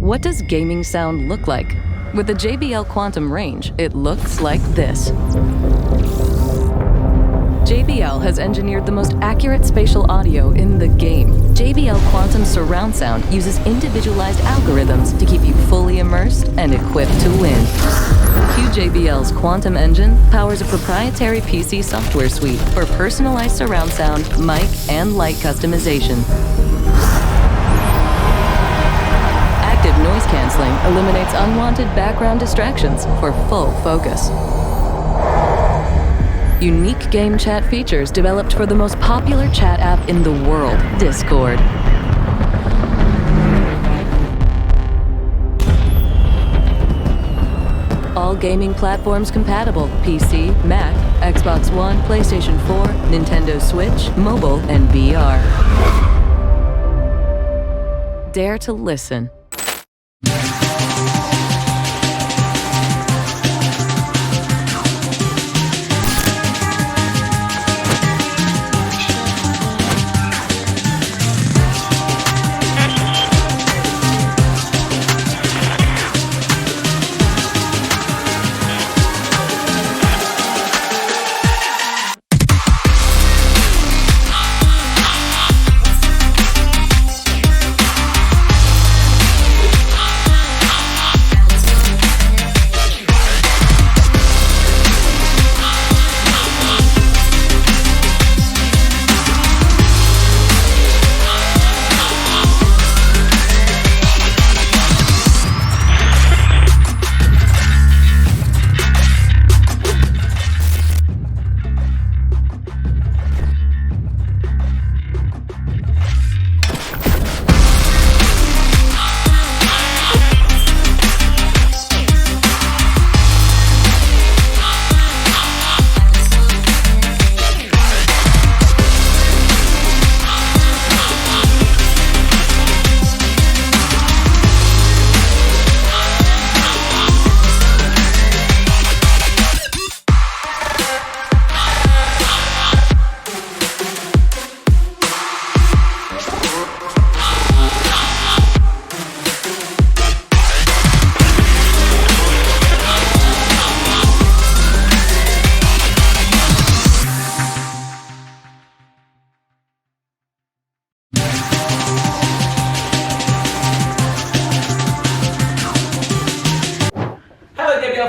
What does gaming sound look like? With the JBL Quantum range, it looks like this. JBL has engineered the most accurate spatial audio in the game. JBL Quantum surround sound uses individualized algorithms to keep you fully immersed and equipped to win. QJBL's Quantum engine powers a proprietary PC software suite for personalized surround sound, mic, and light customization. Active noise canceling eliminates unwanted background distractions for full focus. Unique game chat features developed for the most popular chat app in the world, Discord. All gaming platforms compatible: PC, Mac, Xbox One, PlayStation 4, Nintendo Switch, mobile, and VR. Dare to listen.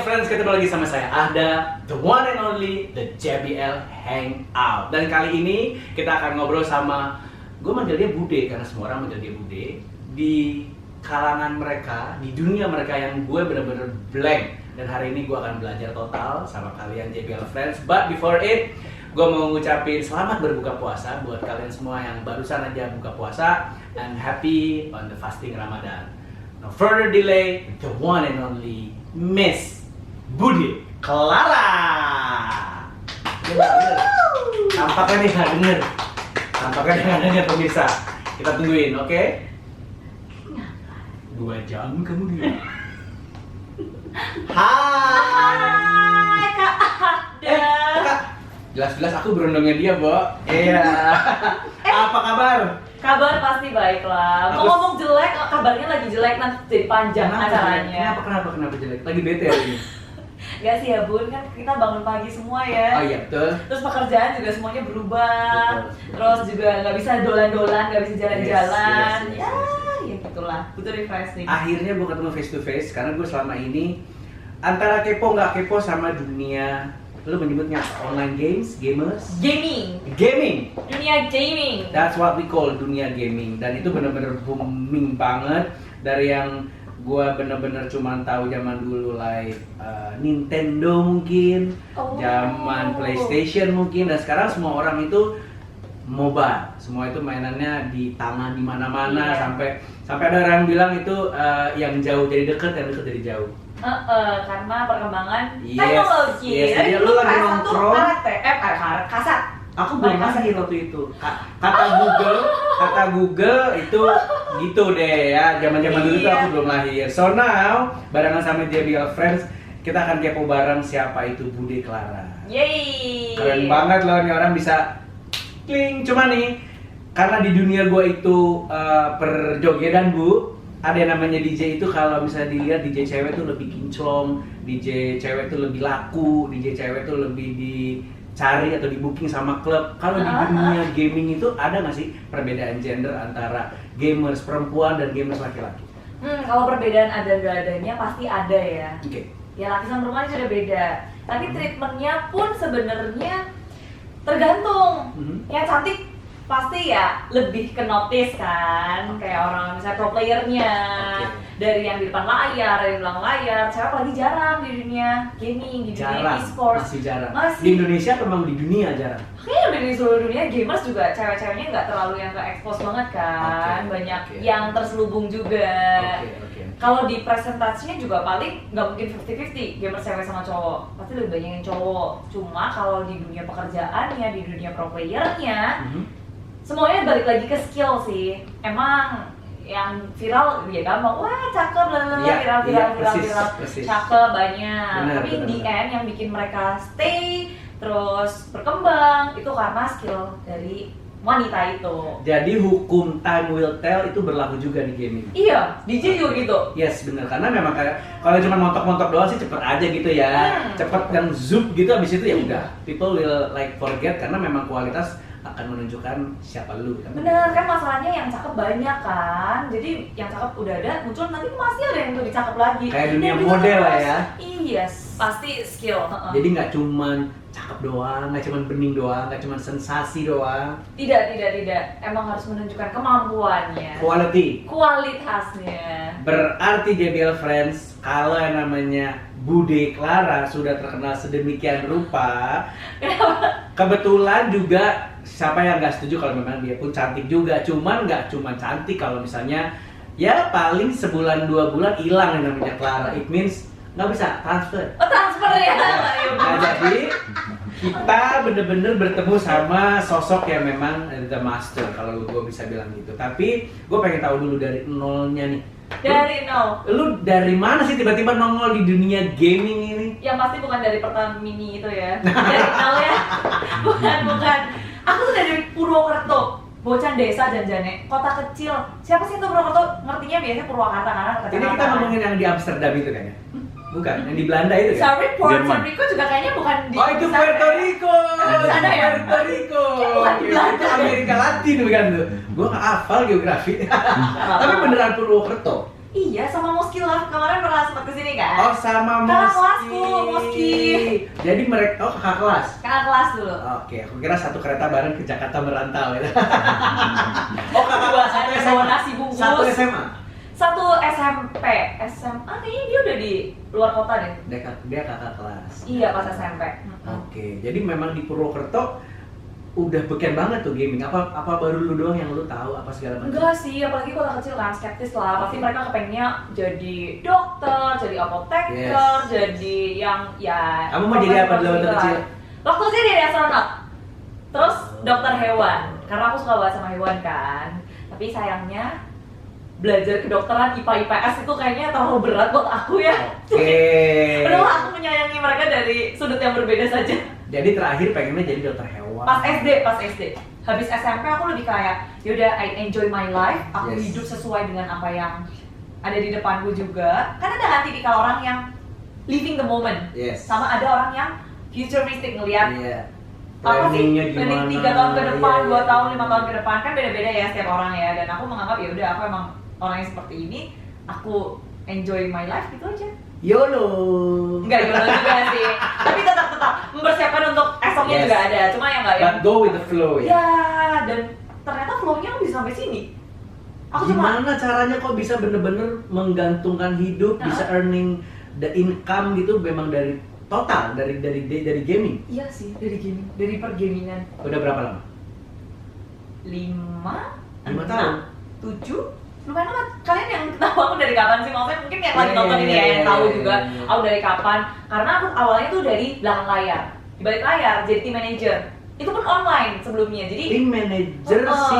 Friends, ketemu lagi sama saya Ahda, the one and only, the JBL Hangout. Dan kali ini kita akan ngobrol sama, gue manggil dia Bude karena semua orang manggil dia Bude. Di kalangan mereka, di dunia mereka yang gue bener-bener blank. Dan hari ini gue akan belajar total sama kalian JBL Friends. But before it, gue mau ngucapin selamat berbuka puasa buat kalian semua yang barusan aja buka puasa. And happy on the fasting Ramadan. No further delay, the one and only Miss Bude Clara. Tampaknya nih nggak denger. Tampaknya nggak denger pemirsa. Kita tungguin, oke? 2 jam kamu di. Hai Kak Ahda. Kak, jelas-jelas aku berundangnya dia, Bo. Iya. Apa kabar? Kabar pasti baik lah. Mau ngomong jelek, kabarnya lagi jelek nanti jadi panjang acaranya. Kenapa jelek? Lagi bete hari ini. Gak sih ya Bun, kan kita bangun pagi semua ya. Oh iya betul. Terus pekerjaan juga semuanya berubah. Betul. Terus juga nggak bisa dolan-dolan, nggak bisa jalan-jalan. Yes. Ya gitulah. Butuh refreshing. Akhirnya gue ketemu face to face karena gue selama ini antara kepo nggak kepo sama dunia. Lu menyebutnya online games, gamers, Gaming. Dunia gaming. That's what we call dunia gaming. Dan itu bener-bener booming banget. Dari yang gua bener-bener cuma tahu zaman dulu like Nintendo mungkin, zaman PlayStation mungkin, dan sekarang semua orang itu MOBA. Semua itu mainannya di tangan di mana-mana, sampai ada orang bilang itu yang jauh jadi deket, yang deket jadi jauh. Karena perkembangan teknologi. Yes, jadi lu lagi nongkrong. Kasar. Aku belum lahir waktu itu. Kata Google itu gitu deh ya. Zaman-zaman dulu tuh aku belum lahir. So now, barengan sama JBL Friends, kita akan kepo bareng siapa itu Bude Clara. Yeay. Keren banget loh, nih orang bisa kling. Cuma nih, karena di dunia gue itu perjogedan Bu, ada yang namanya DJ itu kalau misalnya dilihat DJ cewek tuh lebih kinclong, DJ cewek tuh lebih laku, DJ cewek tuh lebih dicari atau di booking sama klub. Kalau di dunia gaming itu ada nggak sih perbedaan gender antara gamers perempuan dan gamers laki-laki? Kalau perbedaan ada nggak adanya pasti ada ya. Oke. Ya laki sama perempuan sudah beda. Tapi treatmentnya pun sebenarnya tergantung. Yang cantik pasti ya lebih ke notice kan, kayak orang misalnya pro playernya, dari yang di depan layar, dari belakang layar. Cewek lagi jarang di dunia gaming, di dunia e-sports. Masih jarang. Masih. Di Indonesia atau memang di dunia jarang? Kayaknya udah di seluruh dunia gamers juga cewek-ceweknya nggak terlalu yang ke expose banget kan, banyak yang terselubung juga. Kalau di presentasinya juga paling nggak mungkin 50-50 gamer cewek sama cowok, pasti lebih banyak yang cowok. Cuma kalau di dunia pekerjaannya, di dunia pro playernya, semuanya balik lagi ke skill sih. Emang yang viral ya gampang, wah cakep, viral, cakep banyak. Tapi di end yang bikin mereka stay terus berkembang itu karena skill dari wanita itu. Jadi hukum time will tell itu berlaku juga di gaming. Iya, DJ juga gitu. Yes, benar. Karena memang kayak kalau cuma montok-montok doang sih cepet aja gitu ya. Cepet dan zoom gitu, abis itu ya udah. People will like forget karena memang kualitas akan menunjukkan siapa lu. Bener kan, masalahnya yang cakep banyak kan. Jadi yang cakep udah ada, muncul nanti masih ada yang lebih cakep lagi. Kayak dunia model lah ya. Iya, pasti skill. Jadi nggak cuman cakep doang, nggak cuman bening doang, nggak cuman sensasi doang. Tidak. Emang harus menunjukkan kemampuannya. Kualitasnya. Berarti JBL Friends, kalau yang namanya Bude Clara sudah terkenal sedemikian rupa, kebetulan juga siapa yang nggak setuju kalau memang dia pun cantik juga. Cuman nggak cuma cantik, kalau misalnya ya paling sebulan 2 bulan hilang yang namanya Clara. It means nggak bisa transfer. Oh, transfer ya? Nah, jadi kita bener-bener bertemu sama sosok yang memang the master, kalau gue bisa bilang gitu. Tapi gue pengen tahu dulu dari nolnya nih. Dari nol. Lu dari mana sih tiba-tiba nongol di dunia gaming ini? Yang pasti bukan dari Pertamini itu ya. Dari nol ya. Bukan. Aku tuh dari Purwokerto. Bocah desa Janjane, kota kecil. Siapa sih itu Purwokerto? Ngertinya biasanya Purwakarta karena Ini kita ngomongin yang di Amsterdam itu kayaknya. Bukan, yang di Belanda itu kan? Sorry, Puerto Rico juga kayaknya bukan di. Oh, itu Puerto Rico. Sana ya? Puerto Rico. Bukan di Belanda. Itu Amerika Latin bukan tuh. Gua nggak hafal geografi. Tapi beneran Purwokerto. Iya, sama Moski lah. Kemarin pernah sempat kesini kan? Oh, sama Kakak Moski. kelasku, Moski. Jadi mereka, oh kakak kelas? Kakak kelas dulu. Oke, aku kira satu kereta bareng ke Jakarta merantau ya. Oh, kakak kelas satu Bawa SMA? nasi bungkus. Satu SMA? Satu SMP. SMA kayaknya dia udah di luar kota deh. Dia kakak kelas. Iya, pas SMP. Oke, jadi memang di Purwokerto udah beken banget tuh gaming. Apa baru lu doang yang lu tahu apa segala macam? Enggak sih, apalagi kota kecil kan skeptis lah. Pasti mereka kepengennya jadi dokter, jadi apoteker, jadi yang ya. Kamu mau jadi apa dulu waktu kecil? Waktu kecil jadi astronot. Terus dokter hewan, karena aku suka banget sama hewan kan. Tapi sayangnya belajar kedokteran IPA IPS itu kayaknya terlalu berat buat aku ya. Padahal aku menyayangi mereka dari sudut yang berbeda saja. Jadi terakhir pengennya jadi dokter hewan. Pas SD. Habis SMP aku lebih kayak yaudah I enjoy my life, aku hidup sesuai dengan apa yang ada di depanku juga. Kan ada hati tipikal orang yang living the moment. Sama ada orang yang futuristic ngelihat apa sih planning 3 tahun ke depan, 2 tahun, 5 tahun ke depan, kan beda-beda ya setiap orang ya. Dan aku menganggap ya udah aku emang orang yang seperti ini, aku enjoy my life gitu aja. YOLO. Enggak YOLO juga sih. Tapi tetap mempersiapkan untuk esoknya juga ada. Cuma yang enggak yang go with the flow ya. Ya, dan ternyata flow-nya bisa sampai sini. Gimana caranya kok bisa bener-bener menggantungkan hidup, bisa earning the income gitu memang dari total dari gaming? Iya sih, dari gaming, dari pergamingan. Udah berapa lama? 5 tahun? 7? Lumayan lama. Kalian yang tahu aku dari kapan sih? Maksudnya mungkin yang lagi nonton ini ya, yang tahu juga aku dari kapan. Karena aku awalnya tuh dari belakang layar, di balik layar, jadi team manager. Itu pun online sebelumnya. Jadi team manager si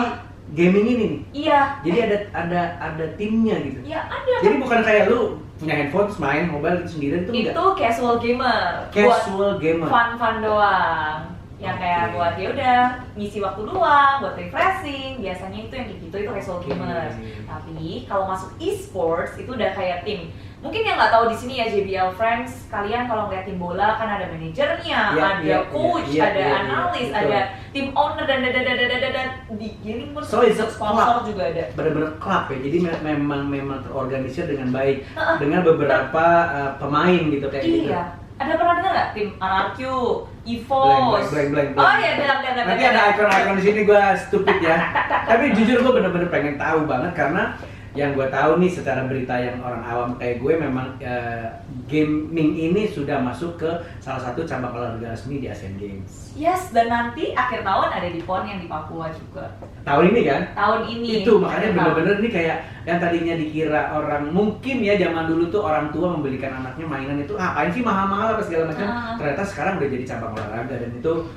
gaming ini nih? Iya. Jadi ada timnya gitu? Iya, ada. Jadi bukan kayak lu punya handphone, main mobile itu sendirian, itu enggak? Itu casual gamer. Casual gamer? Fun doang. yang kayak buat ya udah ngisi waktu luang, buat refreshing, biasanya itu yang kayak gitu, itu casual gamers. Tapi kalau masuk e-sports itu udah kayak tim. Mungkin yang nggak tahu di sini ya JBL Friends, kalian kalau ngeliat tim bola kan ada manajernya, ada coach, ada analis, ada tim owner dan di gaming pun sponsor juga ada. Bener-bener klub ya, jadi memang terorganisir dengan baik dengan beberapa pemain gitu kayak gitu. Ada pernah dengar nggak tim RRQ, EVOS? Blank. Oh iya, nanti ada icon-icon di sini, gue stupid ya. Tapi jujur gue bener-bener pengen tahu banget karena yang gue tahu nih secara berita yang orang awam kayak gue memang gaming ini sudah masuk ke salah satu cabang olahraga resmi di Asian Games. Yes, dan nanti akhir tahun ada di PON yang di Papua juga. Tahun ini kan? Tahun ini. Itu makanya bener-bener nih kayak yang tadinya dikira orang mungkin ya zaman dulu tuh orang tua membelikan anaknya mainan itu apain sih mahal-mahal apa segala macam. Ternyata sekarang udah jadi cabang olahraga dan itu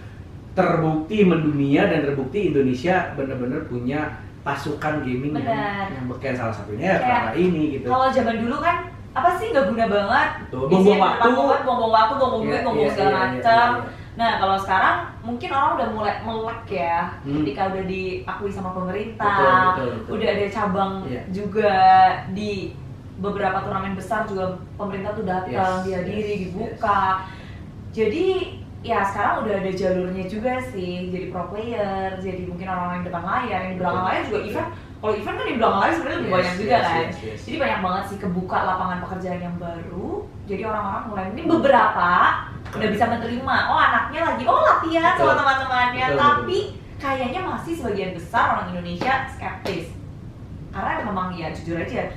terbukti mendunia dan terbukti Indonesia bener-bener punya pasukan gaming yang beken salah satunya ya Clara ini gitu. Kalau zaman dulu kan apa sih nggak guna banget, buang-buang waktu, buang-buang duit, buang-buang segala macam. Nah kalau sekarang mungkin orang udah mulai melek ya, ketika udah diakui sama pemerintah, betul. Udah ada cabang juga di beberapa turnamen besar juga pemerintah tuh datang dihadiri, dibuka. Jadi ya sekarang udah ada jalurnya juga sih, jadi pro player, jadi mungkin orang-orang yang depan layar, yang di belakang layar juga event. Kalau event kan di belakang layar sebenarnya lebih banyak juga kan. Jadi banyak banget sih kebuka lapangan pekerjaan yang baru. Jadi orang-orang mulai mungkin beberapa udah bisa menerima, oh anaknya lagi latihan sama teman-temannya, tapi kayaknya masih sebagian besar orang Indonesia skeptis. Karena memang ya jujur aja,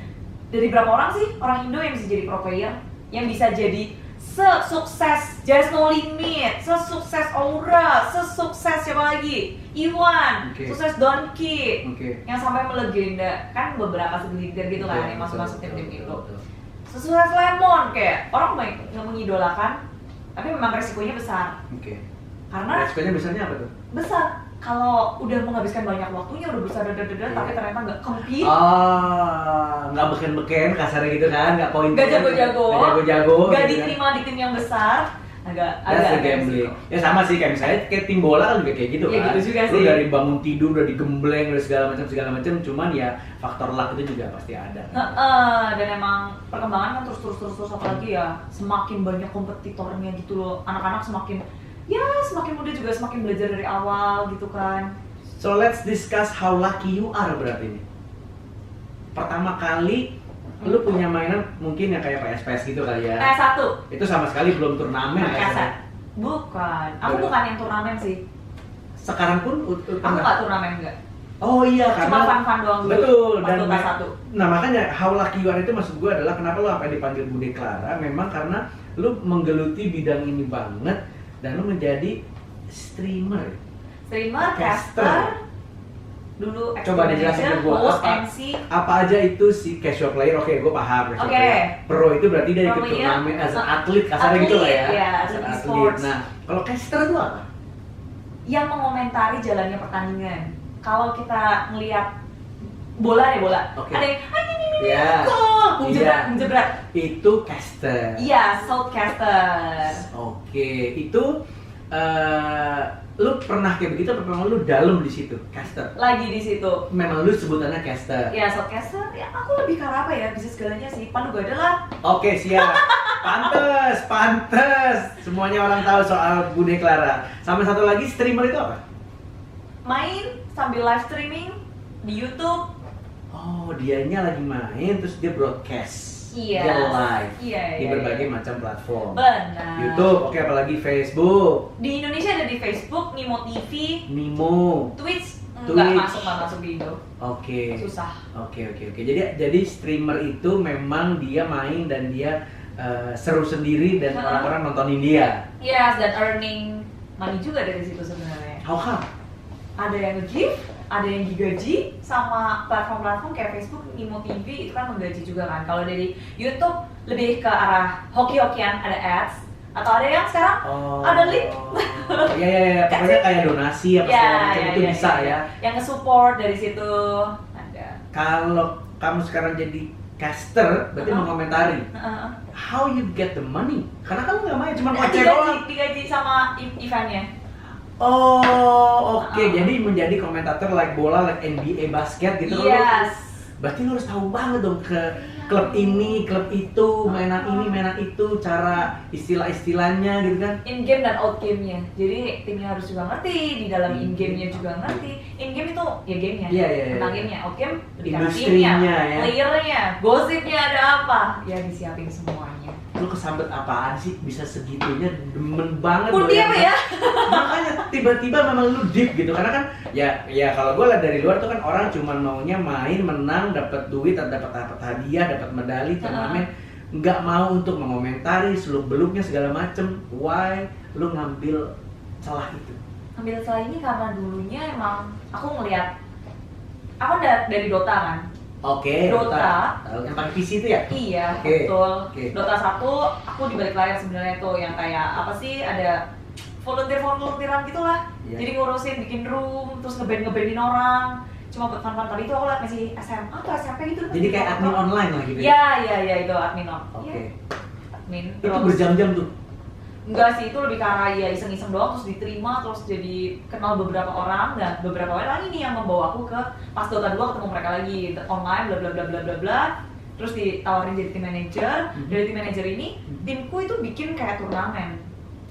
dari berapa orang sih orang Indo yang bisa jadi pro player, yang bisa jadi sesukses Just No Limit, sesukses Aura, sesukses siapa lagi? Iwan, sukses Donkey, yang sampai melegenda kan beberapa segelintir gitu kan yang masuk tim-tim itu. Sesukses Lemon kayak orang nggak mengidolakan, tapi memang resikonya besar. Karena resikonya besarnya apa tuh? Besar. Kalau udah menghabiskan banyak waktunya udah besar tapi ternyata nggak compete. Nggak beken-beken kasarnya gitu kan, nggak poin. Nggak jago-jago. Nggak gitu diterima di tim yang besar. Agak gambling. Ya sama sih kayak misalnya kayak tim bola kan juga kayak gitu kan. Gitu juga lu sih. dari bangun tidur udah digembleng udah segala macam, cuman ya faktor luck itu juga pasti ada. Dan emang perkembangan kan terus apalagi ya semakin banyak kompetitornya gitu loh. Anak-anak semakin muda juga semakin belajar dari awal gitu kan. So let's discuss how lucky you are berarti nih. Pertama kali lu punya mainan mungkin yang kayak PS gitu kali ya. PS1. Itu sama sekali belum turnamen ya. Bukan. Aku bukan yang turnamen sih. Sekarang pun aku nggak turnamen enggak. Oh iya, cuma fun-fun doang dulu. Betul. Dan nah makanya how lucky you are itu maksud gue adalah kenapa lu sampai dipanggil Bude Clara, memang karena lu menggeluti bidang ini banget dan lu menjadi streamer, caster. Dulu coba dijelasin ke gue apa aja itu si casual player. Oke, gue paham casual player. Pro itu berarti dia ikut turnamen as an atlet, kasarnya gitu lah ya. As an atlet. Nah, kalau caster itu apa? Yang mengomentari jalannya pertandingan. Kalau kita ngelihat bola, ada yang menjebrak. Itu caster. Iya, shoutcaster. Oke, itu lu pernah kayak begitu apa memang lu dalam di situ caster? Lagi di situ. Memang lu sebutannya caster. Ya, shoutcaster. Ya aku lebih ke apa ya? Bisa segalanya sih. Pandu gada lah. Oke, siap. Pantes. Semuanya orang tahu soal Bude Clara. Sama satu lagi streamer itu apa? Main sambil live streaming di YouTube. Oh, dianya lagi main terus dia broadcast. Iya. Dia live di berbagai macam platform. Benar. YouTube, apalagi Facebook. Di Indonesia ada di Facebook, Nimo TV. Twitch nggak masuk di Indo. Oke. Susah. Oke. Jadi streamer itu memang dia main dan dia seru sendiri dan orang-orang nontonin dia. Yes, dan earning money juga dari situ sebenarnya. How come? Ada yang nge-give, ada yang digaji sama platform-platform kayak Facebook, Nimo TV itu kan menggaji juga kan. Kalau dari YouTube lebih ke arah hoki-hokian, ada ads atau ada yang sekarang ada link. Iya, pokoknya kayak donasi apa segala macam itu bisa ya. Yang nge-support dari situ ada. Kalau kamu sekarang jadi caster, berarti mengomentari. How you get the money? Karena kamu nggak main, cuma kocek doang. Digaji sama eventnya. Oh, oke. Jadi menjadi komentator like bola, like NBA basket gitu. Yes. Berarti lo harus tahu banget dong ke klub ini, klub itu, mainan ini, mainan itu, cara istilah-istilahnya gitu kan. In game dan out game-nya. Jadi timnya harus juga ngerti, di dalam in game-nya juga ngerti. In game itu ya game-nya, tentang game-nya. Out game bicara timnya, player-nya, gosipnya ada apa, ya disiapin semuanya. Lu kesambet apaan sih bisa segitunya, demen banget. Pun dia ya. Makanya tiba-tiba memang lu deep gitu, karena kan ya kalau gue lihat dari luar tuh kan orang cuma maunya main, menang, dapat duit, dapat hadiah, dapat medali, turnamen, nggak mau untuk mengomentari seluk-beluknya segala macem. Why lu ngambil celah itu? Ambil celah ini karena dulunya emang aku ngelihat, aku dari Dota kan. Oke, Dota. Yang pakai PC itu ya? Iya, betul. Dota 1 aku di balik layar sebenarnya tuh yang kayak apa sih, ada volunteeran gitulah. Jadi ngurusin bikin room, terus ngeband-ngebandin orang. Cuma buat fun-fun tadi itu aku lihat masih SMA atau SMP gitu. Jadi kayak admin online lah gitu. Iya, itu admin online. Oke. Admin. Itu berjam-jam tuh. Enggak sih, itu lebih ke arah ya iseng-iseng doang, terus diterima, terus jadi kenal beberapa orang, dan beberapa orang ini yang membawa aku ke pas Dota 2 ketemu mereka lagi online, bla bla bla bla bla bla. Terus ditawarin jadi tim manager. Dari tim manager ini, timku itu bikin kayak turnamen.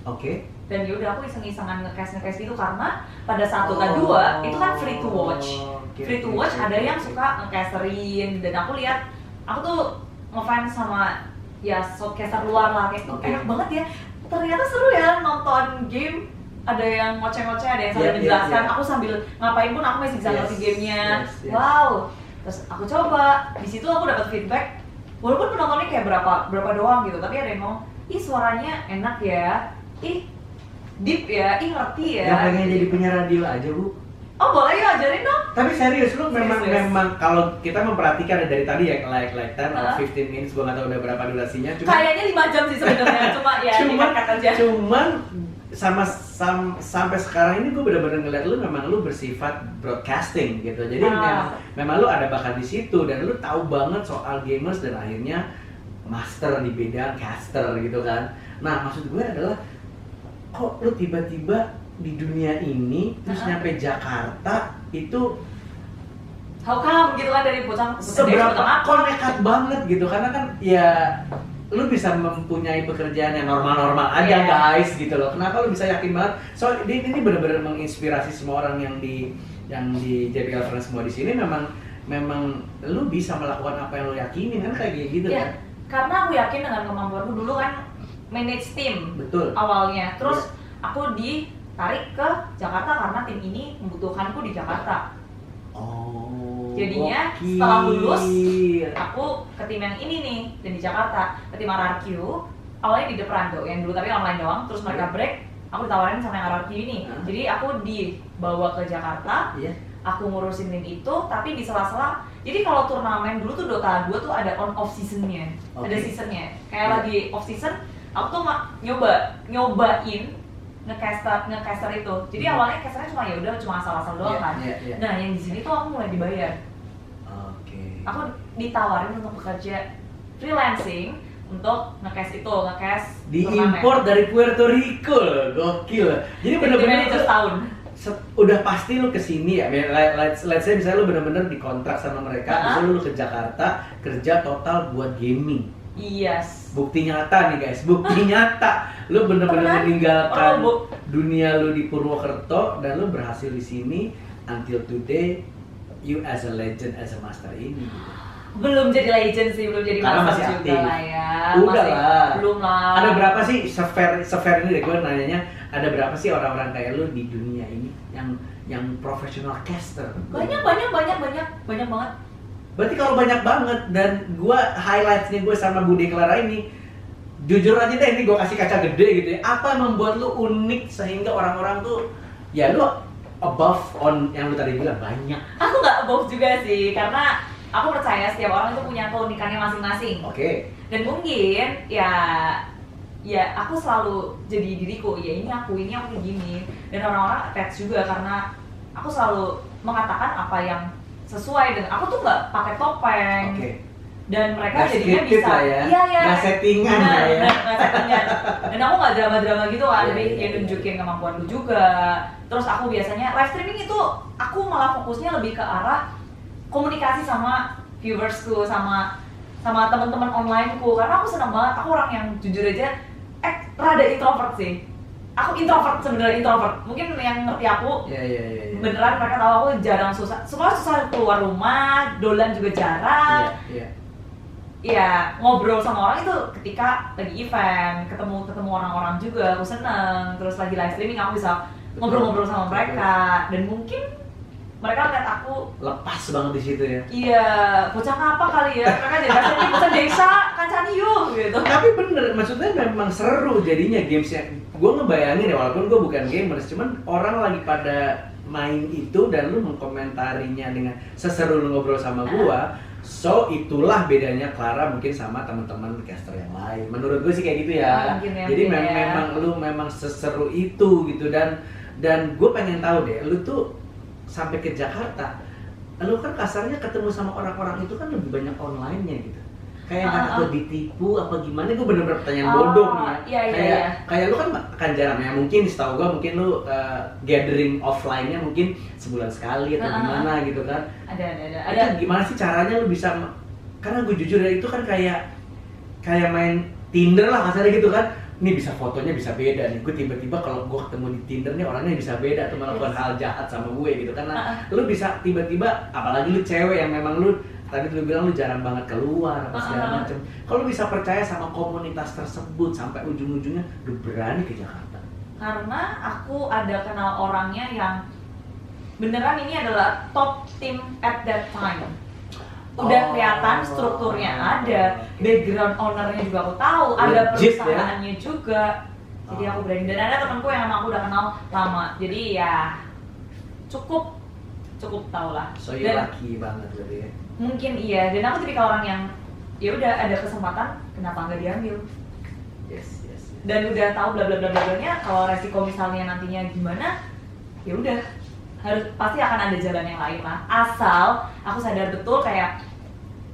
Oke. Dan yaudah aku iseng-isengan nge-cast gitu karena pada saat Dota 2 itu kan free to watch. Free to watch ada yang suka nge-casterin, dan aku lihat, aku tuh ngefans sama ya showcaster luar lah, kayak enak banget ya. Ternyata seru ya nonton game, ada yang ngoceh-ngoceh, ada yang sambil menjelaskan, aku sambil ngapain pun aku masih bisa ngerti gamenya. Wow, terus aku coba, di situ aku dapat feedback, walaupun penontonnya kayak berapa doang gitu, tapi ada yang ngomong, ih suaranya enak ya, ih deep ya, ih ngerti ya. Gak pengen jadi penyiar radio aja Bu? Oh boleh ya, ajarin dong. Tapi serius, lu memang kalau kita memperhatikan dari tadi ya like 10 or 15 minutes, gua nggak tahu udah berapa durasinya. Kayaknya 5 jam sih sebenarnya, cuma ya dikat aja. Cuman sampai sekarang ini gue benar-benar ngeliat lu bersifat broadcasting gitu. Jadi memang lu ada bakat di situ dan lu tahu banget soal gamers dan akhirnya master di bidang caster gitu kan. Nah maksud gue adalah kok lu tiba-tiba di dunia ini terus nyampe Jakarta itu how come gitu kan, dari bocah seberapa nekat banget gitu, karena kan ya lu bisa mempunyai pekerjaan yang normal-normal aja guys gitu loh. Kenapa lu bisa yakin banget? So ini benar-benar menginspirasi semua orang yang di JBL Friends semua di sini. Memang lu bisa melakukan apa yang lu yakini kan, kayak gitu kan? Karena aku yakin dengan kemampuanku dulu kan manage tim. Betul. Awalnya, terus aku ditarik ke Jakarta karena tim ini membutuhkanku di Jakarta. Jadinya setelah lulus, aku ke tim yang ini nih, dan di Jakarta, ke tim RRQ. Awalnya di Deprando, yang dulu tapi online doang, terus mereka break, aku ditawarin sama yang RRQ ini. Jadi aku dibawa ke Jakarta, aku ngurusin tim itu, tapi di sela-sela. Jadi kalau turnamen dulu tuh Dota 2 tuh ada on off seasonnya, ada seasonnya. Kayak lagi off season, aku tuh nyobain ngecaster itu. Jadi awalnya casternya cuma asal-asal doang kan. Nah yang di sini tuh aku mulai dibayar. Aku ditawarin untuk bekerja freelancing untuk ngecast diimpor dari Puerto Rico loh, gokil. Jadi benar-benar setahun. Udah pasti lu kesini ya, let's say misalnya lu benar-benar dikontrak sama mereka, misalnya lu ke Jakarta kerja total buat gaming. Yes. Bukti nyata nih guys, bukti nyata. Lu benar-benar meninggalkan dunia lu di Purwokerto dan lu berhasil di sini until today. You as a legend, as a master ini. Belum jadi legend sih, belum jadi master juga aktif lah ya. Udah lah. Belum lah. Ada berapa sih sefair ini deh gue nanyanya, ada berapa sih orang-orang kayak lu di dunia ini yang professional caster? Banyak banget. Berarti kalau banyak banget, dan gue highlightsnya gue sama Bude Clara ini, jujur aja deh, ini gue kasih kaca gede gitu ya. Apa yang membuat lu unik sehingga orang-orang tuh ya lu above on yang lu tadi bilang banyak? Aku nggak above juga sih, karena aku percaya setiap orang itu punya keunikannya masing-masing. Dan mungkin ya aku selalu jadi diriku, ya ini aku gini. Dan orang-orang attach juga karena aku selalu mengatakan apa yang sesuai, dan aku tuh nggak pakai topeng. dan mereka Nggak jadinya scripted bisa lah ya. iya Nggak settingan lah ya. nggak settingan. Dan aku nggak drama-drama gitu kan, Iya, jadi iya, kayak iya. nunjukin kemampuanku juga. Terus aku biasanya live streaming itu aku malah fokusnya lebih ke arah komunikasi sama viewersku, sama teman-teman onlineku, karena aku senang banget. Aku orang yang jujur aja rada introvert sih. Aku introvert, sebenarnya introvert. Mungkin yang ngerti aku Iya. beneran mereka tahu aku jarang susah keluar rumah, dolan juga jarang. Iya. Iya, ngobrol sama orang itu ketika lagi event, ketemu orang-orang juga aku seneng. Terus lagi live streaming aku bisa ngobrol-ngobrol sama mereka, dan mungkin mereka lihat aku Lepas banget di situ ya. iya, bocah ngapa kali ya, mereka jadi rasanya bocah desa, kancani yuk gitu. Tapi bener, maksudnya memang seru jadinya gamesnya. Gue ngebayangin ya, walaupun gue bukan gamers, cuman orang lagi pada main itu dan lu mengkomentarinya dengan seseru lu ngobrol sama gua. So itulah bedanya Clara mungkin sama teman-teman caster yang lain. Menurut gue sih kayak gitu ya. Jadi memang lu memang seseru itu gitu, dan gue pengen tahu deh, lu tuh sampai ke Jakarta, lu kan kasarnya ketemu sama orang-orang itu kan lebih banyak online-nya gitu. Kayak nggak takut ditipu apa gimana? Gue bener-bener pertanyaan bodoh nih. Kayak lu kan jarang ya. Mungkin setahu gue mungkin lu gathering offline-nya mungkin sebulan sekali atau gimana gitu kan? Ada. Itu gimana sih caranya lu bisa? Karena gue jujur ya, itu kan kayak main Tinder lah kasarnya gitu kan. Ini bisa fotonya bisa beda nih. Gue tiba-tiba kalau gue ketemu di Tinder nih orangnya bisa beda atau melakukan hal jahat sama gue gitu. Karena lu bisa tiba-tiba, apalagi lu cewek yang memang lu tadi lu bilang lu jarang banget keluar apa segala macam. Kalau bisa percaya sama komunitas tersebut sampai ujung-ujungnya lu berani ke Jakarta. Karena aku ada kenal orangnya yang beneran ini adalah top team at that time. Udah kelihatan strukturnya ada, background ownernya juga aku tahu, ada perusahaannya juga. Jadi aku berani, dan ada temanku yang emang aku udah kenal lama. Jadi ya cukup tau lah. So you lucky banget berarti ya. Mungkin iya, dan aku tipikal orang yang ya udah ada kesempatan, kenapa nggak diambil? Yes. Dan udah tahu bla bla bla bla-nya, kalau resiko misalnya nantinya gimana, ya udah pasti akan ada jalan yang lain lah. Asal aku sadar betul kayak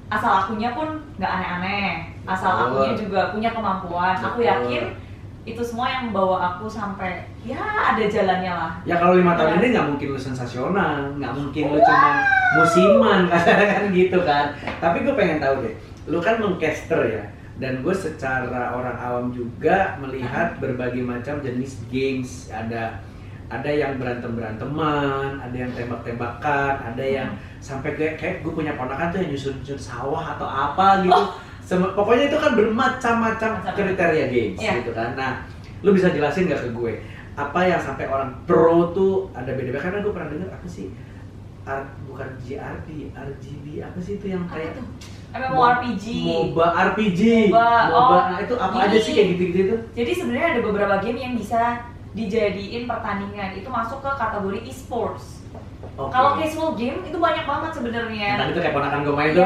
asal akunya pun nggak aneh-aneh, asal akunya juga punya kemampuan. Aku yakin itu semua yang membawa aku sampai ya ada jalannya lah. Ya kalau 5 tahun ini nggak mungkin lu sensasional, nggak mungkin lu cuma musiman kan gitu kan. Tapi gue pengen tahu deh, lu kan mengcaster ya, dan gue secara orang awam juga melihat berbagai macam jenis games. Ada yang berantem-beranteman, ada yang tembak-tembakan, ada yang sampai kayak gue punya ponakan tuh yang nyusun sawah atau apa gitu. Pokoknya itu kan bermacam-macam kriteria games gitu kan. Nah, lu bisa jelasin nggak ke gue apa yang sampai orang pro tuh ada beda-beda? Karena gue pernah dengar apa sih? Bukan GRB, RGB, apa sih itu yang kayak MMORPG. MOBA RPG. Nah, itu apa aja sih kayak gitu-gitu tuh? Jadi sebenarnya ada beberapa game yang bisa dijadiin pertandingan, itu masuk ke kategori e-sports. Kalau casual game itu banyak banget sebenarnya. Tadi itu kayak ponakan gue main tuh,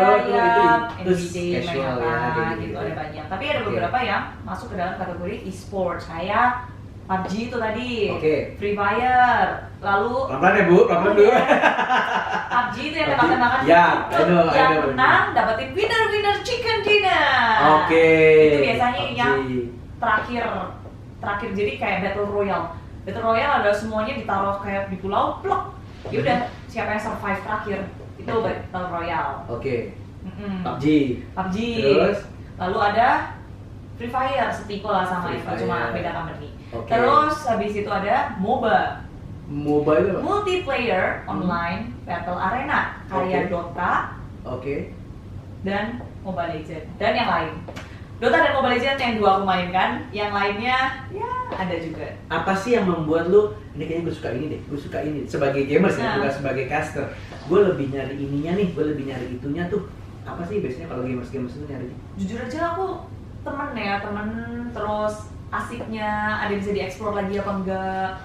itu casual ya, gitu ada banyak. Tapi ada beberapa yang masuk ke dalam kategori e-sports, kayak PUBG itu tadi, Free Fire, lalu pelan-pelan ya Bu, pelan-pelan dulu. PUBG itu yang tembak-tembakan yang menang dapetin winner chicken dinner. Itu biasanya yang terakhir jadi kayak Battle Royale. Battle Royale ada semuanya ditaruh kayak di pulau, plok. Yaudah, siapa yang survive terakhir itu Battle Royale. PUBG. Terus? Lalu ada Free Fire, setipe lah sama itu, cuma beda company. Terus habis itu ada MOBA. MOBA itu apa? Multiplayer Online Battle Arena, kayak Dota. Dan Mobile Legends dan yang lain. Dota dan Mobile Legends yang 2 aku mainkan, yang lainnya ya ada juga. Apa sih yang membuat lu, ini kayaknya gue suka ini sebagai gamers ya, bukan sebagai caster. Gue lebih nyari ininya nih, gue lebih nyari itunya tuh. Apa sih biasanya kalau gamers itu nyari? Jujur aja aku temen terus asiknya, ada bisa dieksplor lagi apa enggak.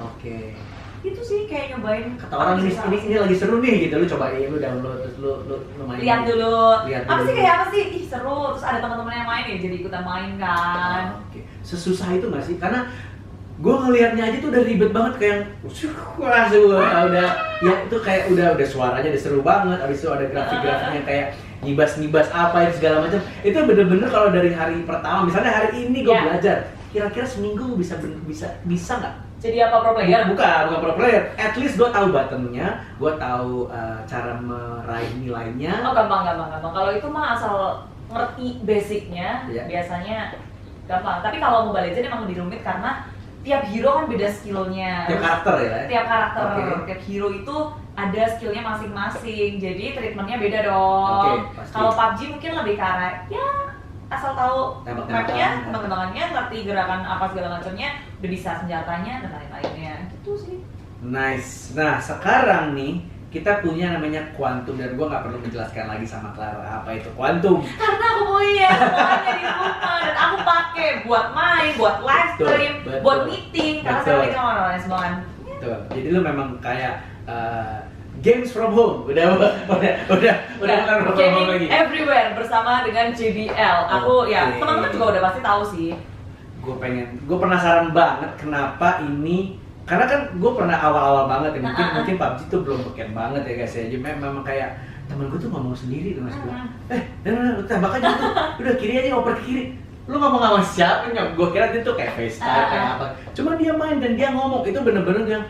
Itu sih kayak nyobain. Kata orang ini lagi seru nih gitu, lu cobain, lu download terus lu main. Lihat dulu. Apa sih? Ih seru. Terus ada teman-teman yang main ya, jadi ikutan main kan. Sesusah itu nggak sih? Karena gue ngelihatnya aja tuh udah ribet banget, kayak udah ya itu kayak udah suaranya udah seru banget. Abis itu ada grafik-grafiknya kayak ngibas apa itu segala macam. Itu bener-bener kalau dari hari pertama, misalnya hari ini gue belajar, kira-kira seminggu bisa nggak? Jadi apa pro player? Bukan pro player. At least gue tahu buttonnya, gue tahu cara meraih nilainya. Oh gampang. Kalau itu mah asal ngerti basicnya, biasanya gampang. Tapi kalau Mobile Legends emang lebih rumit karena tiap hero kan beda skillnya. Tiap karakter ya? Tiap karakter, tiap hero itu ada skillnya masing-masing. Jadi treatmentnya beda dong. Kalau PUBG mungkin lebih ke arah ya asal tahu mapnya, tembak-tembakannya, ngerti gerakan apa segala macamnya, udah bisa senjatanya dan lain-lainnya. Gitu sih. Nice. Nah sekarang nih kita punya namanya Quantum dan gue nggak perlu menjelaskan lagi sama Clara apa itu Quantum. Karena aku punya semuanya di rumah dan aku pakai buat main, buat live stream, buat meeting, karena saya lagi sama orang-orang sembarangan. Betul. Jadi lu memang kayak games from home. Udah bukan from home lagi. Everywhere bersama dengan JBL. Aku ya teman-teman juga udah pasti tahu sih. Gue penasaran banget kenapa ini. Karena kan gue pernah awal-awal banget ya, mungkin PUBG tuh belum beken banget ya guys ya. Jadi memang kayak temen gue tuh ngomong sendiri tuh mas gue, tembak aja tuh, udah kiri aja oper ke kiri. Lu ngomong sama siapa nyok? Gue kira dia tuh kayak FaceTime kayak apa. Cuma dia main dan dia ngomong, itu bener-bener yang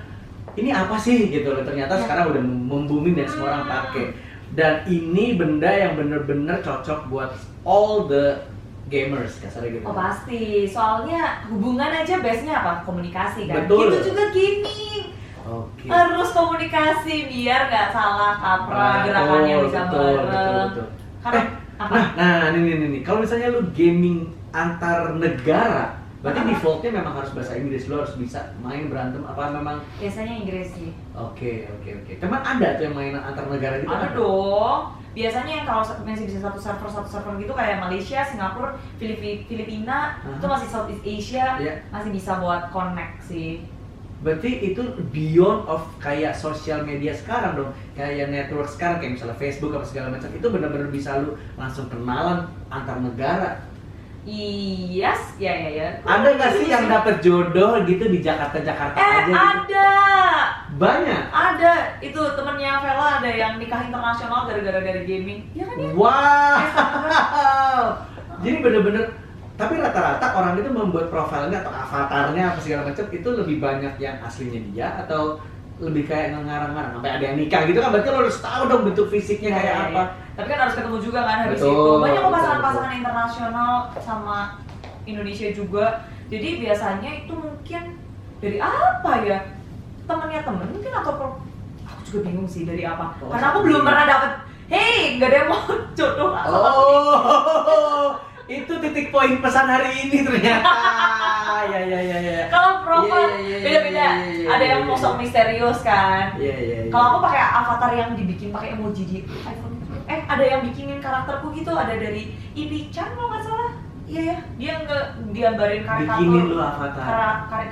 ini apa sih gitu loh. Ternyata sekarang udah membumi dan semua orang pakai. Dan ini benda yang bener-bener cocok buat all the gamers kasarnya gitu. Oh pasti, soalnya hubungan aja base-nya apa? Komunikasi kan? Betul. Gitu juga gaming. Oke. Harus komunikasi biar nggak salah kaprah gerakannya bisa bareng. Betul. Karena apa? Nah, ini. Kalau misalnya lu gaming antar negara, berarti defaultnya memang harus bahasa Inggris. Lu harus bisa main berantem apa memang? Biasanya Inggris sih. Oke. Cuman ada tuh yang main antar negara gitu? Ada dong. Biasanya yang kalau masih bisa satu server gitu kayak Malaysia, Singapura, Filipina, itu masih Southeast Asia, masih bisa buat connect sih. Berarti itu beyond of kayak sosial media sekarang dong, kayak network sekarang kayak misalnya Facebook apa segala macam, itu benar-benar bisa lu langsung kenalan antar negara. Yes, ya. Ada nggak sih yang dapet jodoh gitu di Jakarta aja? Ada. Banyak. Ada. Itu temennya Vela ada yang nikah internasional gara-gara dari gaming. Ya kan ya? Wow. Jadi bener-bener. Tapi rata-rata orang itu membuat profilnya atau avatarnya apa segala macam itu lebih banyak yang aslinya dia atau lebih kayak ngarang-ngarang sampai ada yang nikah gitu kan, berarti lo harus tahu dong bentuk fisiknya kayak apa. Tapi kan harus ketemu juga kan habis itu. Banyak kok pasangan-pasangan internasional sama Indonesia juga. Jadi biasanya itu mungkin dari apa ya? Temennya temen mungkin atau aku juga bingung sih dari apa. Karena aku belum pernah dapet. Hey, nggak ada yang mau jodoh sama aku. Itu titik poin pesan hari ini ternyata. Ya. Kalau profil beda-beda. Ada yang sosok misterius kan. Iya. Kalau aku pakai avatar yang dibikin pakai emoji di iPhone. Ada yang bikinin karakterku gitu, ada dari Ibi-chan kalau nggak salah. Iya ya, dia digambarin karikatur. Bikinin lu avatar.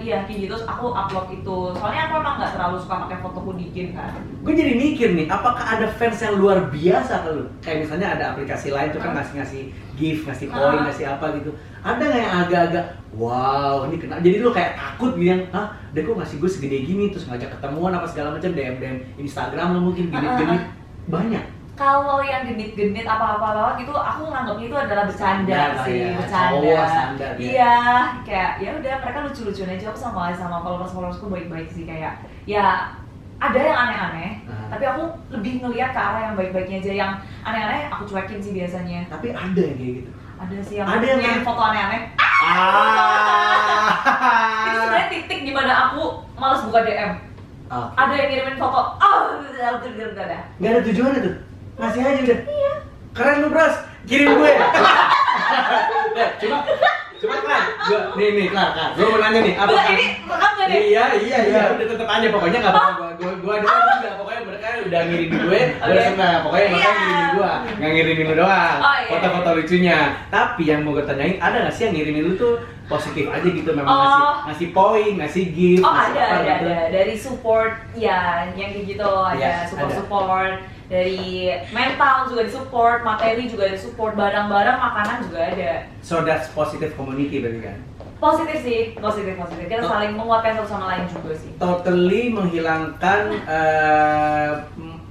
Iya, kayak gitu. Terus aku upload itu. Soalnya aku emang nggak terlalu suka pakai fotoku di game kan. Gue jadi mikir nih, apakah ada fans yang luar biasa ke lu? Kayak misalnya ada aplikasi lain tuh kan ngasih gift, ngasih koin, ngasih apa gitu. Ada nggak yang agak-agak, wow ini kena. Jadi lu kayak takut bilang, dia kok ngasih gue segede gini, terus ngajak ketemuan apa segala macam, DM Instagram lu mungkin genit-genit. Banyak. Kalau yang genit-genit apa-apa gitu, aku nganggapnya itu adalah bercanda sih, bercanda. Iya, kayak ya udah mereka lucu-lucuan aja. Aku sama followersku baik-baik sih, kayak ya ada yang aneh-aneh, tapi aku lebih ngelihat ke arah yang baik-baiknya aja. Yang aneh-aneh aku cuekin sih biasanya. Tapi ada yang kayak gitu. Ada sih yang ngirim foto aneh-aneh. Itu sebenarnya titik di mana aku malas buka DM. Ada yang ngirimin foto, gak ada tujuannya tuh. Ngasih aja udah. Iya. Keren lu bros, kirim gue. Cuma Klar, nih Klar, gue mau nanya nih, apa? Ini rekam gak nih? Iya, udah tetep aja pokoknya nggak apa-apa. Gue ada juga, pokoknya mereka udah ngirimin gue suka, pokoknya mereka ngirimin gue, nggak ngirimin lu doang. Foto-foto lucunya. Tapi yang mau gue tanyain, ada nggak sih yang ngirimin lu tuh positif aja gitu, memang ngasih poin, ngasih gift, ada dari support ya, yang kayak gitu ada support. Dari mental juga disupport, materi juga disupport, barang-barang makanan juga ada. So that's positive community berarti kan? Positif sih, positif. Kita saling menguatkan satu sama lain juga sih. Totally menghilangkan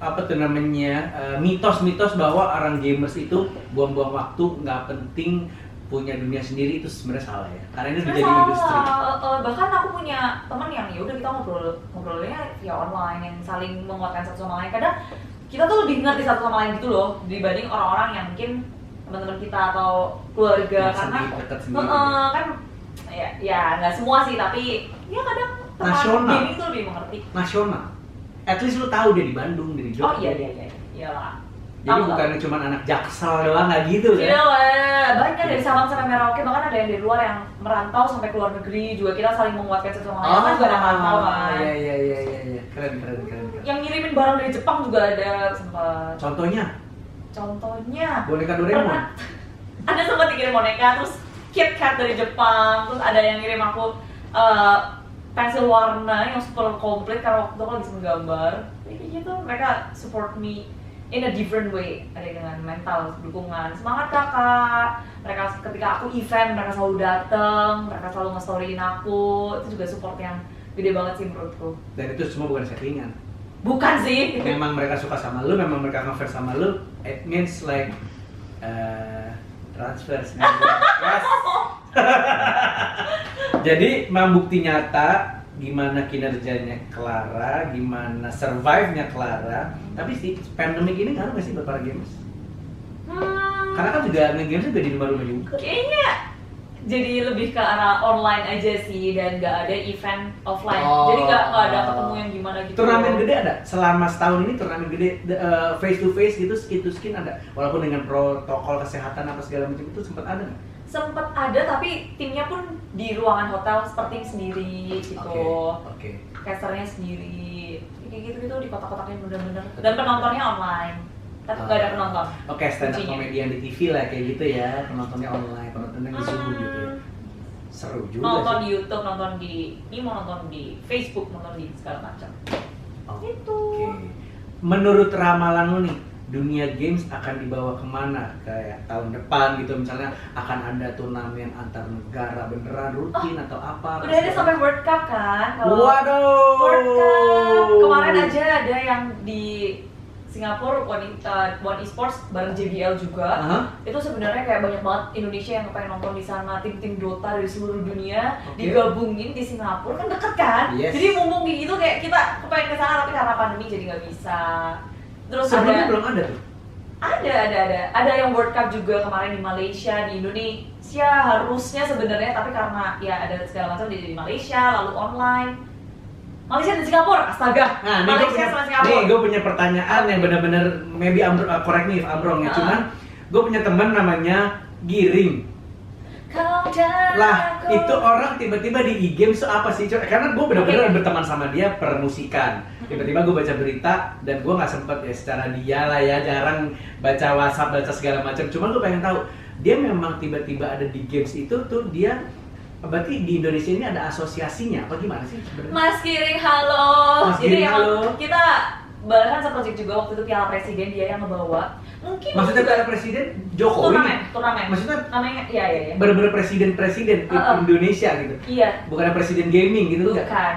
apa tuh namanya mitos-mitos bahwa orang gamers itu buang-buang waktu, nggak penting, punya dunia sendiri, itu sebenarnya salah ya, karena ini udah jadi industri. Bahkan aku punya teman yang ya udah kita ngobrolnya via online yang saling menguatkan satu sama lain. Kadang kita tuh lebih ngerti satu sama lain gitu loh dibanding orang-orang yang mungkin teman-teman kita atau keluarga, yang karena kan ya nggak semua sih, tapi ya kadang teman gaming tuh lebih mengerti. Nasional. At least lu tahu dia di Bandung, dia di Jogja. Oh iyalah. Jadi bukan cuma anak Jaksel doang, nggak gitu kan? Iya lah, banyak dari Sabang sampai Merauke, bahkan ada yang dari luar yang merantau sampai ke luar negeri juga, kita saling menguatkan satu sama lain. Kan juga ada merantau kan. Iya. Keren. Yang ngirimin barang dari Jepang juga ada sempat. Contohnya? Boneka Doraemon. Ada sempat dikirim boneka, terus KitKat dari Jepang, terus ada yang ngirim aku pensil warna yang super komplit karena waktu itu aku lagi menggambar. Kayak gitu, mereka support me in a different way, ada dengan mental, dukungan, semangat kakak. Mereka ketika aku event, mereka selalu datang, mereka selalu nge-storyin aku. Itu juga support yang gede banget sih menurutku. Dan itu semua bukan settingan. Bukan sih. Memang mereka suka sama lu, memang mereka ngefans sama lu. It means like transfers. Yes. Jadi memang bukti nyata gimana kinerjanya Clara, gimana survive-nya Clara. Tapi sih pandemic ini ngaruh nggak sih buat para gamers? Karena kan juga nge-games juga di rumah-rumah juga. Kayaknya jadi lebih ke arah online aja sih, dan nggak ada event offline. Jadi nggak ada ketemu yang gimana gitu. Turnamen gede ada? Selama setahun ini turnamen gede face to face gitu, skin to skin ada? Walaupun dengan protokol kesehatan apa segala macam itu sempat ada nggak? Sempet ada, tapi timnya pun di ruangan hotel seperti sendiri gitu. Oke. Casternya sendiri, kayak gitu-gitu di kotak-kotakin bener-bener. Dan penontonnya online, tapi nggak ada penonton. Oke, stand up komedian di TV lah kayak gitu ya, penontonnya online, penontonnya di Zoom gitu ya. Seru juga nonton sih. di YouTube, nonton di Imo, nonton di Facebook, nonton di segala macam. Gitu. Oke. Menurut ramalan lu nih, dunia games akan dibawa kemana? Kayak tahun depan gitu misalnya akan ada turnamen antar negara beneran rutin atau apa? Udah ada sampai World Cup kan? Waduh. World Cup kemarin aja ada yang di Singapura, One Esports bareng JBL juga. Itu sebenarnya kayak banyak banget Indonesia yang pengen nonton di sana, tim-tim Dota dari seluruh dunia digabungin di Singapura, kan deket kan? Yes. Jadi mumpung gitu kayak kita kepengen ke sana, tapi karena pandemi jadi nggak bisa. Terus sebelumnya belum ada tuh? Ada yang World Cup juga kemarin di Malaysia, di Indonesia harusnya sebenarnya, tapi karena ya ada segala macam jadi di Malaysia, lalu online. Malaysia dan Singapura, astaga. Nah, Malaysia sama Singapura. Gue punya pertanyaan yang benar-benar maybe correct me if I'm wrong ya. Cuman gue punya teman namanya Giring. Lah, itu orang tiba-tiba di e-games itu apa sih? Karena gue benar-benar berteman sama dia permusikan. Tiba-tiba gue baca berita dan gue nggak sempet ya secara dia lah ya, jarang baca WhatsApp, baca segala macam. Cuman gue pengen tahu, dia memang tiba-tiba ada di games itu tuh dia, berarti di Indonesia ini ada asosiasinya apa gimana sih sebenarnya? Mas Giring, halo. Mas Giring, halo. Kita bahkan seproject juga waktu itu Piala Presiden, dia yang ngebawa. Mungkin maksudnya Piala Presiden Jokowi? Turnamen. Maksudnya namanya iya. Bener-bener presiden Indonesia gitu. Iya. Bukan presiden gaming gitu enggak? Bukan.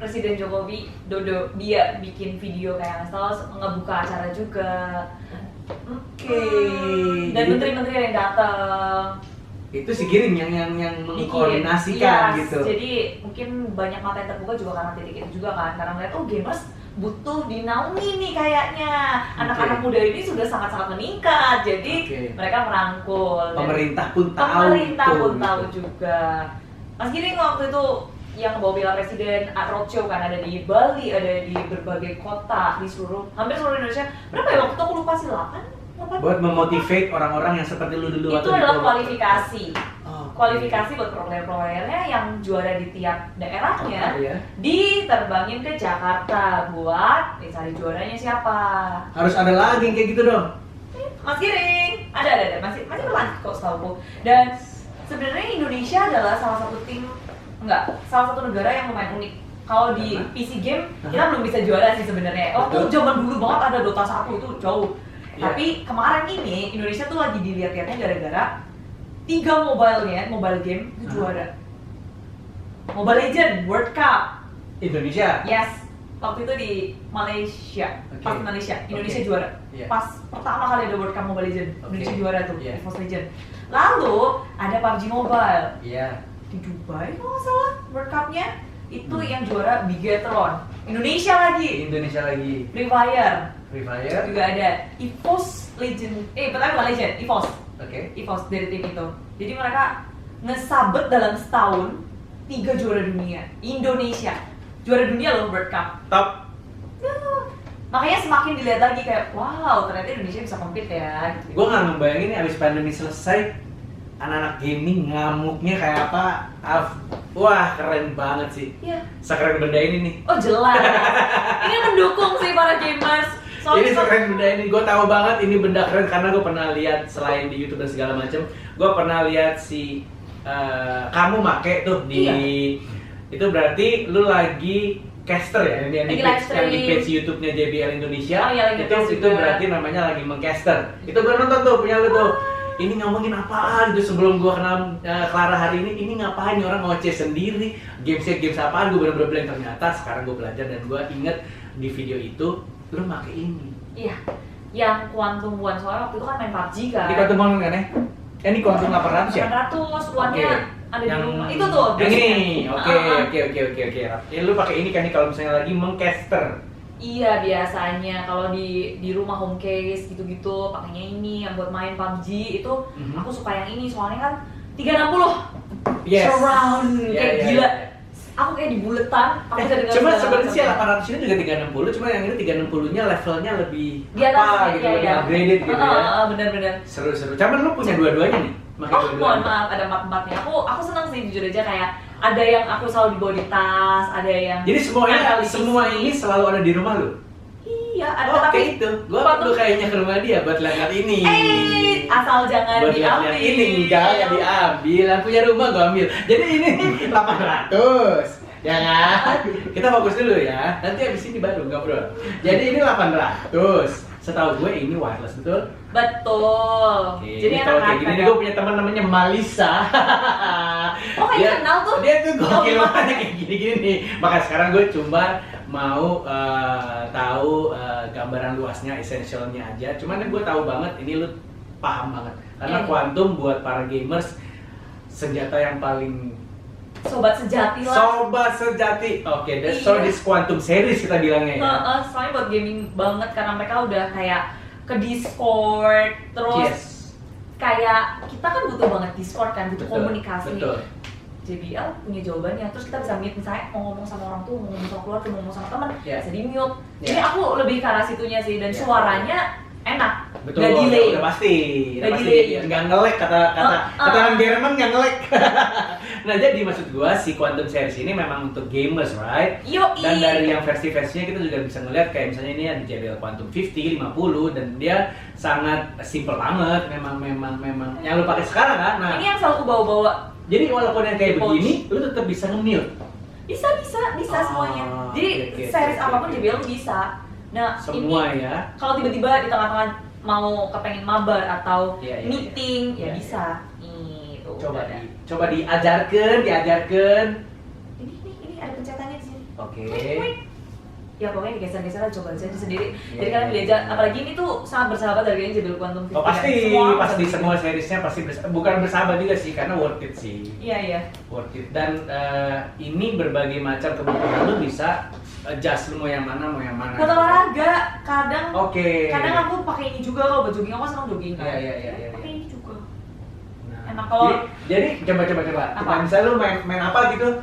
Presiden Jokowi Dodo dia bikin video kayak ngebuka acara juga. Oke. Dan menteri-menteri yang datang. Itu si Giring yang mengkoordinasikan gitu. Jadi mungkin banyak mata yang terbuka juga karena titik itu juga kan, karena ngeliat gamers butuh dinaungi nih kayaknya. Anak-anak muda ini sudah sangat-sangat meningkat, jadi mereka merangkul. Pemerintah pun tahu juga. Mas Giring waktu itu yang bawa Piala Presiden roadshow kan, ada di Bali, ada di berbagai kota di hampir seluruh Indonesia. Berapa ya waktu itu aku lupa sih, 8? Buat memotivate orang-orang yang seperti lu dulu. Itu adalah kualifikasi. Kualifikasi buat player-playernya yang juara di tiap daerahnya, diterbangin ke Jakarta buat cari juaranya siapa. Harus ada lagi kayak gitu dong. Mas Giring, ada masih berlanjut kok setahu. Dan sebenarnya Indonesia adalah salah satu negara yang lumayan unik. Kalau di PC game kita belum bisa juara sih sebenarnya. Waktu zaman dulu banget ada Dota 1 itu jauh. Tapi kemarin ini Indonesia tuh lagi dilihat-lihatnya gara-gara 3 mobile game itu juara. Mobile Legend World Cup Indonesia. Yes. waktu itu di Malaysia, pas di Malaysia, Indonesia Okay. juara. Yeah. Pas pertama kali ada World Cup Mobile Legends, Indonesia juara tuh, Yeah. EVOS Legend. Lalu ada PUBG Mobile Iya. di Dubai kalau nggak salah World Cup-nya itu yang juara Bigetron. Indonesia lagi. Indonesia lagi. Free Fire Free Fire. juga ada EVOS Legend. Pertama bukan Legend, EVOS. Oke. EVOS dari tim itu. Jadi mereka ngesabet dalam setahun 3 juara dunia. Indonesia juara dunia loh World Cup. Top. Makanya semakin dilihat lagi kayak wow ternyata Indonesia bisa compete ya. Gitu. Gue nggak ngebayangin nih abis pandemi selesai anak-anak gaming ngamuknya kayak apa. Wah keren banget sih. Iya. Sekeren benda ini nih. Oh jelas. Ini mendukung sih para gamers. Ini sekeren benda ini. Gue tahu banget ini benda keren karena gue pernah lihat selain di YouTube dan segala macam. Gue pernah lihat si kamu make tuh di itu berarti lu lagi caster ya yang di page YouTube-nya JBL Indonesia. Oh, iya, itu berarti namanya lagi mengcaster. Itu gue nonton tuh punya lu tuh. Ini ngomongin apaan gitu sebelum gue kenal Clara hari ini ngapain orang ngoceh sendiri games apaan, gue bener-bener bilang ternyata sekarang gue belajar dan gue inget di video itu lu pakai ini. Iya, yang Quantum One soalnya waktu itu kan main PUBG kan. Ini Quantum One kan ya? Ini Quantum 800 ya? 800 one-nya ada di rumah. Itu tuh. Yang ini. Oke. Ya lu pakai ini kan nih kalau misalnya lagi mengcaster. Iya biasanya kalau di rumah home case gitu-gitu pakainya ini yang buat main PUBG itu aku suka yang ini soalnya kan 360 surround kayak gila. Aku kayak di buletan, aku bisa dengar. Cuma sebenarnya sih 800 ini juga 360, cuma yang ini 360-nya levelnya lebih di atas gitu, lebih upgraded gitu ya. Bener-bener. Seru-seru. Cuman lu punya dua-duanya nih. Mohon maaf ada 4-4-nya. Aku senang sih jujur aja kayak ada yang aku selalu dibawa di tas, ada yang jadi semua ini selalu ada di rumah lu? Iya, ada tapi itu. Gua perlu kayaknya ke rumah dia buat lihat ini. Asal jangan buat diambil. Lihat ini jangan diambil. Yang punya rumah gua ambil. Jadi ini 800. Ya kan? Kita fokus dulu ya. Nanti habis ini baru ngobrol. Jadi ini 800. Setahu gue ini wireless betul? Betul. Jadi kalau kayak gini gue punya teman namanya Malisa. Oh kayak kenal tuh? Dia tuh gokil banget kayak gini-gini nih. Maka sekarang gue cuma mau tahu gambaran luasnya, essentialnya aja. Cuman gue tahu banget ini lu paham banget. Karena Quantum buat para gamers senjata yang paling sobat sejati lah. Sobat sejati. Oke, so this Quantum series kita bilangnya ya. Soalnya buat gaming banget karena mereka udah kayak ke Discord terus kayak kita kan butuh banget Discord kan, butuh komunikasi. Betul. JBL punya jawabannya, terus kita bisa meet misalnya mau ngomong sama orang tua, mau ngomong sama keluarga, mau ngomong sama teman, bisa di mute. Jadi aku lebih ke arah situnya sih dan suaranya enak. Betul, gak delay. Udah pasti. Delay. Nggak nge-lag kata orang Jerman nggak nge-lag. Nah jadi maksud gua si Quantum series ini memang untuk gamers, right? Yoi. Dan dari yang versi-versinya kita juga bisa ngeliat kayak misalnya ini ada JBL Quantum 50, 50 dan dia sangat simple banget. Memang yang lu pakai sekarang kan. Nah, ini yang selalu aku bawa-bawa. Jadi walaupun yang kayak begini, lu tetap bisa nge-mute. Bisa semuanya. Jadi series apapun JBL bisa. Nah, semua ini, ya. Kalau tiba-tiba di tengah-tengah mau kepengen mabar atau meeting, ya bisa. Coba diajarkan. Ini ada pencetannya di sini. Oke. Ya pokoknya digeser-geser aja, coba aja sendiri. Jadi kalian belajar, apalagi ini tuh sangat bersahabat harganya JBL Quantum 50. Oh pasti semua seriesnya pasti bukan bersahabat juga sih karena worth it sih. Iya. Worth it dan ini berbagai macam kebutuhan lu bisa adjust lu mau yang mana. Buat olahraga, kadang Kadang aku pakai ini juga kalau buat jogging, aku senang jogging kan. Iya. Pakai ini juga. Nah, enak kalau jadi coba. Apa? Misalnya lu main apa gitu?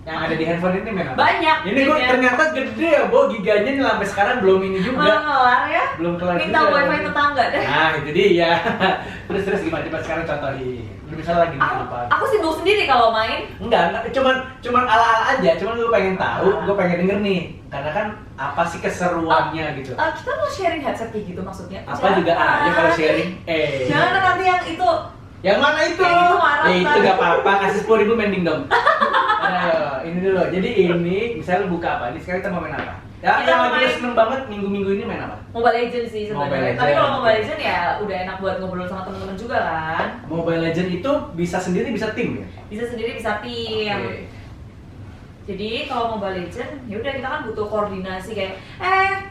Yang ada di handphone ini main apa? Banyak. Ini gue ternyata gede ya, giganya nih sampai sekarang belum ini juga. Belum kelar ya? Belum kelar. Minta wifi tetangga deh. Nah itu dia. terus gimana? Coba sekarang contohin. Lu misalnya lagi main apa? Aku sibuk sendiri kalau main. Enggak, cuman ala-ala aja. Cuman gue pengen tahu, gue pengen denger nih. Karena kan apa sih keseruannya gitu? Kita mau sharing headset kayak gitu maksudnya? Apa juga aja kalau sharing? Jangan nanti yang itu. Yang mana itu? Yang itu marah. Itu gak apa-apa, kasih 10.000 mending dong. Ayo, ini dulu. Jadi ini, misalnya buka apa? Ini sekarang kita mau main apa? Ya, yang lagi seneng banget minggu-minggu ini main apa? Mobile Legends sih sebenarnya. Tapi kalau Mobile Legends ya udah enak buat ngobrol sama teman-teman juga kan. Mobile Legends itu bisa sendiri, bisa tim ya? Bisa sendiri, bisa tim. Jadi kalau Mobile Legend, ya udah kita kan butuh koordinasi kayak,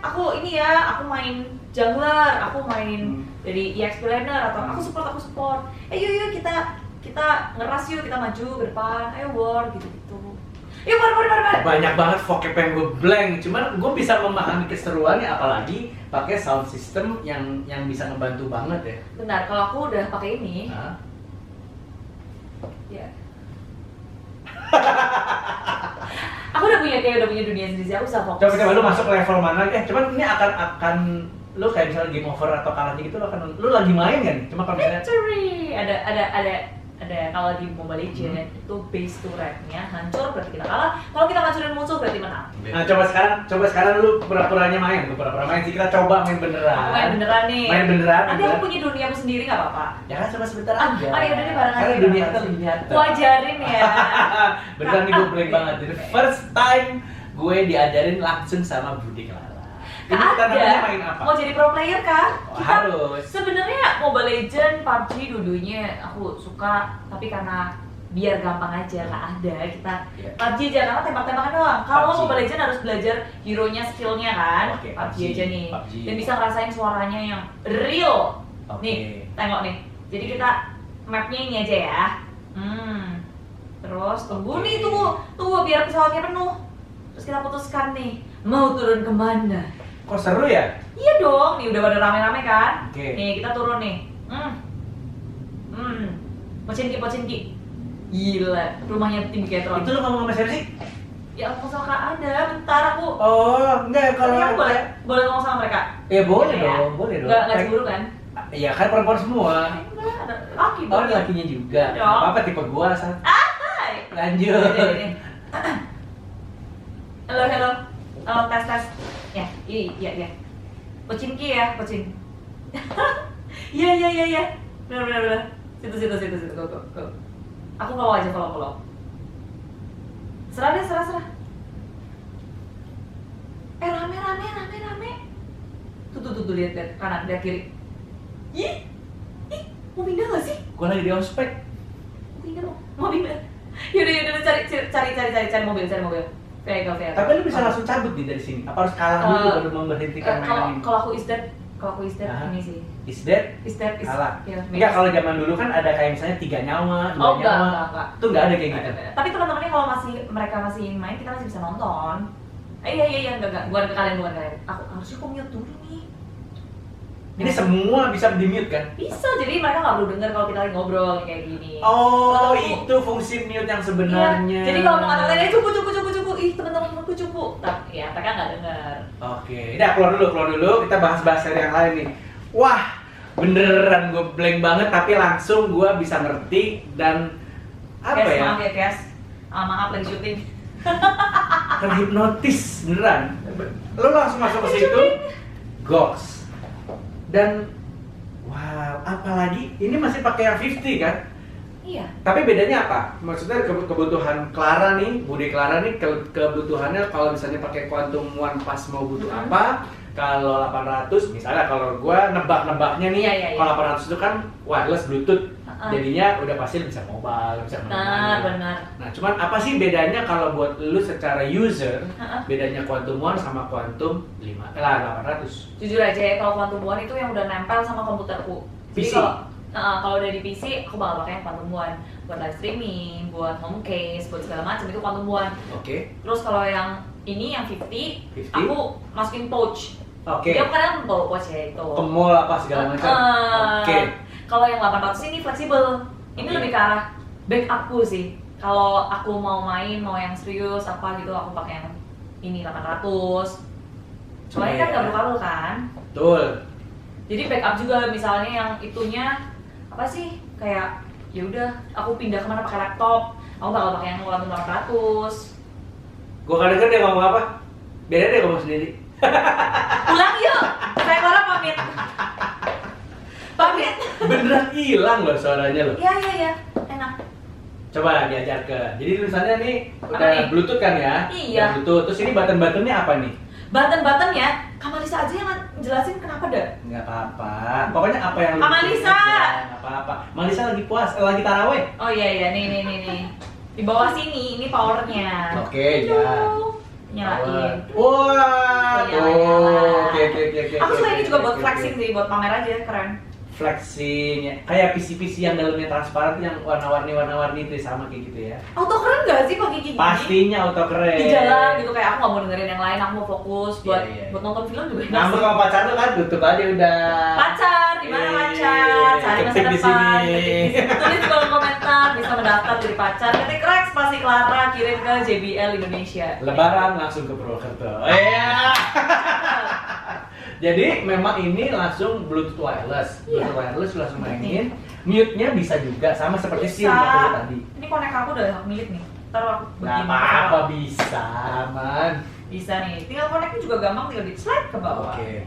aku ini ya, aku main jungler, aku main dari EXP laner atau aku support. Yuk kita ngeras yuk, kita maju ke depan, ayo war gitu-gitu. Yuk war. Banyak banget vocab yang gue blank, cuman gue bisa memahami keseruannya apalagi pakai sound system yang bisa ngebantu banget ya. Benar, kalau aku udah pakai ini. Hah? Ya. Aku udah punya dunia sendiri, aku bisa fokus. Coba lu masuk level mana? Cuman ini akan lu kayak misalnya game over atau kalahnya gitu lu lagi main kan? Cuma kalau misalnya victory ada kalau di Mobile Legends itu base turretnya hancur berarti kita kalah. Kalau kita hancurin musuh berarti menang. Nah, coba sekarang lu pura-puranya main. Lu pura-pura main sih, kita coba main beneran. Aku main beneran nih. Main beneran. Nanti aku punya duniaku sendiri enggak apa-apa. Ya kan cuma sebentar aja. Oh ya udah nih bareng aja. Karena dunia kita lihat. Aku ajarin ya. Beneran nih gue blank banget. Jadi first time gue diajarin langsung sama Budi Clara. Ini kita namanya main apa? Mau jadi pro player kah? Harus. Sebenarnya Mobile Legends, PUBG dulunya aku suka, tapi karena biar gampang aja nggak ada kita PUBG aja karena tembak-tembakan doang. Kalau Mobile Legends harus belajar hero-nya, skillnya kan. PUBG aja nih. Dan bisa ngerasain suaranya yang real. Nih, tengok nih. Jadi kita mapnya ini aja ya. Terus tunggu nih, tunggu biar pesawatnya penuh. Terus kita putuskan nih, mau turun kemana? Kok seru ya? Iya dong, nih udah pada rame-rame kan? Oke. Nih kita turun nih. Pocinki. Gila, rumahnya tinggi kayak Tron. Itu lu ngomong sama siapa sih? Ya aku sama Kak ada, bentar aku. Oh, enggak kalau Tapi aku boleh ngomong sama mereka? Ya boleh Ya. dong, boleh dong. Nggak cemburu kan? Iya kan perempuan semua. Enggak, ada laki Oh, dong. ada lakinya juga. Dong. Nggak apa-apa tipe gua asal. Hai. Lanjut. Ini. Halo. Tes. Ya, iya. Pocinki ya, pocin. Iya. Benar. Situ. Go. Aku follow aja, follow. Serah. Rame. Tuh, lihat kanan, lihat kiri. Ih, mau pindah nggak sih? Gua lagi di ospek. Mau pindah. Yaudah, cari mobil. Fair. Tapi lu bisa langsung cabut dari sini. Apa harus kalah dulu baru memberhentikan mainan ini? Kalau aku is dead ini sih. Is dead? Kalah. Ya, Enggak, kalau zaman dulu kan ada kayak misalnya 3 nyawa, 2 nyawa. Enggak. Itu enggak ada kayak gitu. Tapi teman-temannya kalau mereka masih main, kita masih bisa nonton. Iya, enggak. Bukan ke kalian. Aku harusnya mute dulu nih. Ini semua bisa di-mute kan? Bisa, jadi mereka nggak perlu dengar kalau kita lagi ngobrol kayak gini. Oh, itu fungsi mute yang sebenarnya. Iya. Jadi kalau mau ngatain cukup. Ih, teman-temanku cukup. Tapi ya mereka nggak dengar. Oke, udah keluar dulu. Kita bahas seri yang lain nih. Wah, beneran gue blank banget tapi langsung gue bisa ngerti dan apa ya? Maaf ya, guys. Maaf lagi syuting. Terhipnotis beneran. Lo langsung masuk ke situ, goks. Dan wow, apalagi ini masih pakai yang 50 kan? Iya. Tapi bedanya apa? Maksudnya kebutuhan Clara nih, Budi Clara nih kebutuhannya kalau misalnya pakai Quantum One pas mau butuh apa? Kalau 800 misalnya kalau gua nebak-nebaknya nih, kalau 800 itu kan wireless Bluetooth. Jadinya udah pasti bisa mobile, bisa mana-mana. Benar. Nah, cuman apa sih bedanya kalau buat lu secara user? Bedanya Quantum One sama Quantum 800? Jujur aja ya, kalau Quantum One itu yang udah nempel sama komputerku. PC? Kalau dari PC, aku bakal pakai yang Quantum One buat live streaming, buat home case, buat segala macam itu Quantum One. Oke. Terus kalau yang ini yang 50, aku masukin pouch. Oke. Dia kan bawa pouch ya itu. Ke mall apa segala macam. Oke. Kalau yang 800 ini fleksibel. Ini lebih ke arah backupku sih. Kalau aku mau main, mau yang serius apa gitu, aku pakai yang ini 800. Soalnya kan nggak perlu kabel kan. Betul. Jadi backup juga misalnya yang itunya apa sih kayak ya udah aku pindah kemana pakai laptop, aku bakal pakai yang Quantum 800. Gua kadang denger dia ngomong apa? Beda deh ngomong sendiri. Pulang yuk, saya Clara pamit. Beneran hilang loh suaranya loh. Iya, enak. Coba diajar ke. Jadi tulisannya nih Apa udah nih? Bluetooth kan ya? Iya. Udah Bluetooth. Terus ini button-buttonnya apa nih? Button-buttonnya, Kak Malisa aja yang jelasin kenapa dah. Nggak apa-apa. Pokoknya apa yang lu Kak Malisa! butuhin aja, nggak apa-apa. Malisa lagi puas, lagi taraweh. Oh iya, nih. Di bawah sini, ini powernya. Oke, ya. Nyalain. Wah, oke. Aku suka ini juga buat flexing sih, buat pamer aja, keren. Flexing, kayak PC yang dalamnya transparan yang warna-warni itu sama kayak gitu ya. Auto keren gak sih pakai gini? Pastinya auto keren. Di jalan gitu kayak aku gak mau dengerin yang lain, aku mau fokus buat buat nonton film juga. Ngambek sama pacar tuh kan tutup aja udah. Pacar, di mana pacar? Cari masa depan. Tulis di kolom komentar, bisa mendaftar jadi pacar. Ketik Rex pasti Clara kirim ke JBL Indonesia. Lebaran langsung ke Purwokerto. Iya. Jadi memang ini langsung Bluetooth wireless. Bluetooth wireless langsung mainin. Mute-nya bisa juga sama seperti si tadi. Ini konek aku udah hak milik nih. Taruh aku begini. Nggak apa-apa bisa, man. Bisa nih. Tinggal koneknya juga gampang, tinggal di slide ke bawah. Oke.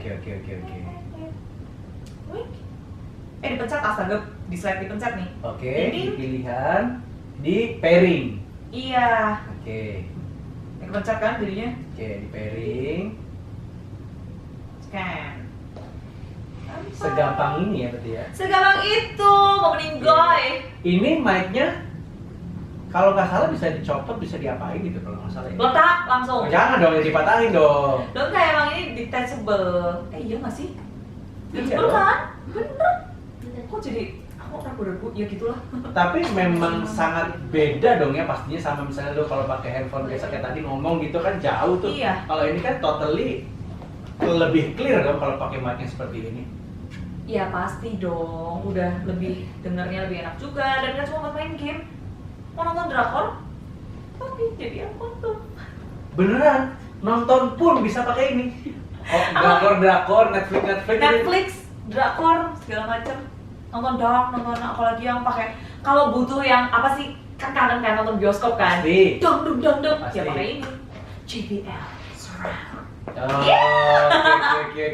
Dipencet astaga, di slide dipencet nih. Oke, Ini di pilihan di pairing. Iya. Oke. Ini kepencet kan jadinya? Oke, di pairing. Scan. Segampang ini ya berarti ya. Segampang itu, mau meninggoy. Ini mic-nya kalau nggak salah bisa dicopot, bisa diapain gitu kalau nggak salah ya. Letak langsung. Oh, jangan dong, dipatahin dong. Dong kayak emang ini detachable. Iya nggak sih? Iya Detachable dong. kan? Bener. Kok jadi aku ragu-ragu? Ya gitulah. Tapi memang sangat beda dong ya pastinya sama misalnya lo kalau pakai handphone biasa kayak tadi ngomong gitu kan jauh tuh. Iya. Kalau ini kan totally lebih clear dong kalau pakai mic-nya seperti ini. Ya pasti dong, udah lebih dengarnya lebih enak juga dan nggak cuma buat main game. Mau nonton drakor? Tapi jadi aku nonton. Beneran, nonton pun bisa pakai ini. Oh, drakor, Netflix, drakor, segala macem. Nonton dark, nonton apalagi yang pakai. Kalau butuh yang apa sih? Kan kangen kan nonton bioskop kan? Pasti. Dong. Pasti. Ya pakai ini. JBL Surround. Oh, oke.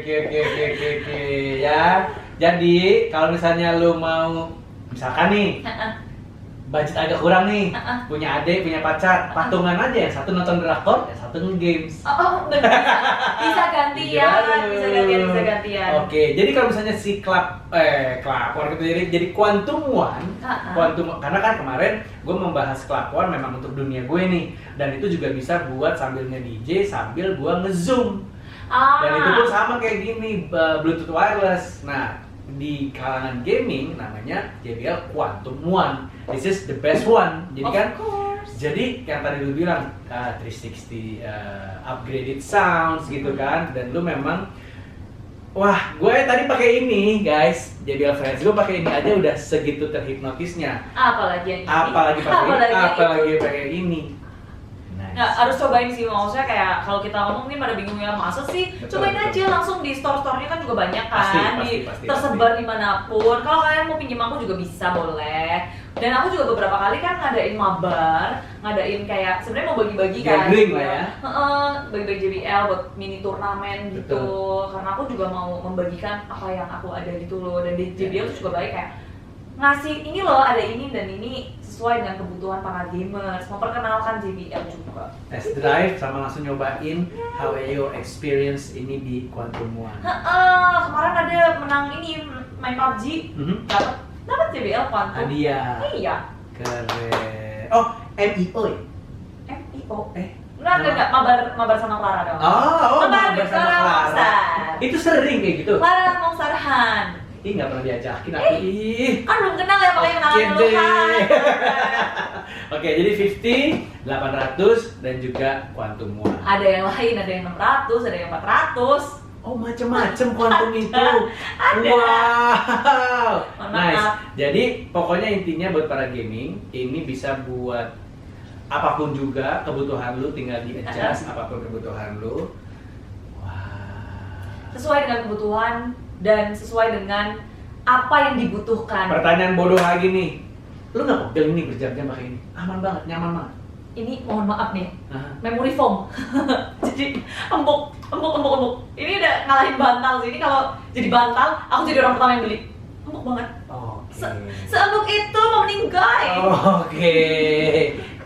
Ya, jadi kalau misalnya lu mau, misalkan nih, budget agak kurang nih, punya adik, punya pacar, patungan aja yang satu nonton drakor, yang satu nge-games. Oh, bener bisa gantian. Oke, jadi kalau misalnya si Klapor gitu jadi Quantum One, karena kan kemarin gue membahas Klapor memang untuk dunia gue nih, dan itu juga bisa buat sambil nge-DJ sambil gue nge-zoom. Dan itu pun sama kayak gini, Bluetooth wireless. Nah, di kalangan gaming namanya JBL Quantum One. This is the best one. Jadi jadi yang tadi lu bilang 360 upgraded sounds gitu kan, dan lu memang wah, gue tadi pakai ini guys, JBL Friends, gue pakai ini aja udah segitu terhipnotisnya. Apalagi yang ini. Apalagi pakai ini. Nice. Nah, harus cobain sih, maksudnya kayak kalau kita ngomong mungkin pada bingung ya, masa sih? Cobain aja langsung di store-store-nya kan juga banyak kan, pasti, tersebar dimanapun. Kalau kalian mau pinjam aku juga bisa, boleh. Dan aku juga beberapa kali kan ngadain mabar, ngadain kayak sebenarnya mau bagi-bagi kan. Gathering lah ya. Bagi-bagi JBL buat mini turnamen gitu. Betul. Karena aku juga mau membagikan apa yang aku ada gitu loh. Dan di JBL tuh juga baik kayak ngasih ini loh, ada ini dan ini sesuai dengan kebutuhan para gamers, memperkenalkan JBL juga. Test drive sama langsung nyobain how your experience ini di Quantum One. Kemarin ada menang ini main PUBG, dapat JBL Quantum. Hadiah. Iya. Keren. Oh, MIO ya? MIO? Enggak, mabar sama Clara dong. Mabar sama Clara. Itu sering kayak gitu. Clara Mongsarhan. Ih, nggak pernah diajakin aku. Kan belum kenal ya, makanya kenalan dulu kan. Oke, jadi 50, 800 dan juga Quantum One. Ada yang lain, ada yang 600, ada yang 400. Oh, macem-macem Quantum itu. Ada. Wow. Nice. Maaf. Jadi pokoknya intinya buat para gaming, ini bisa buat apapun juga kebutuhan lu, tinggal di adjust apapun kebutuhan lu. Wow. Sesuai dengan kebutuhan dan sesuai dengan apa yang dibutuhkan. Pertanyaan bodoh lagi nih, lu nggak pegel ini berjam-jam pakai ini? Aman banget, nyaman banget. Ini mohon maaf nih, memory foam. Jadi empuk. Ini udah ngalahin bantal sih. Ini kalau jadi bantal, aku jadi orang pertama yang beli. Empuk banget. Oke. Seempuk itu mau meninggal. Oke.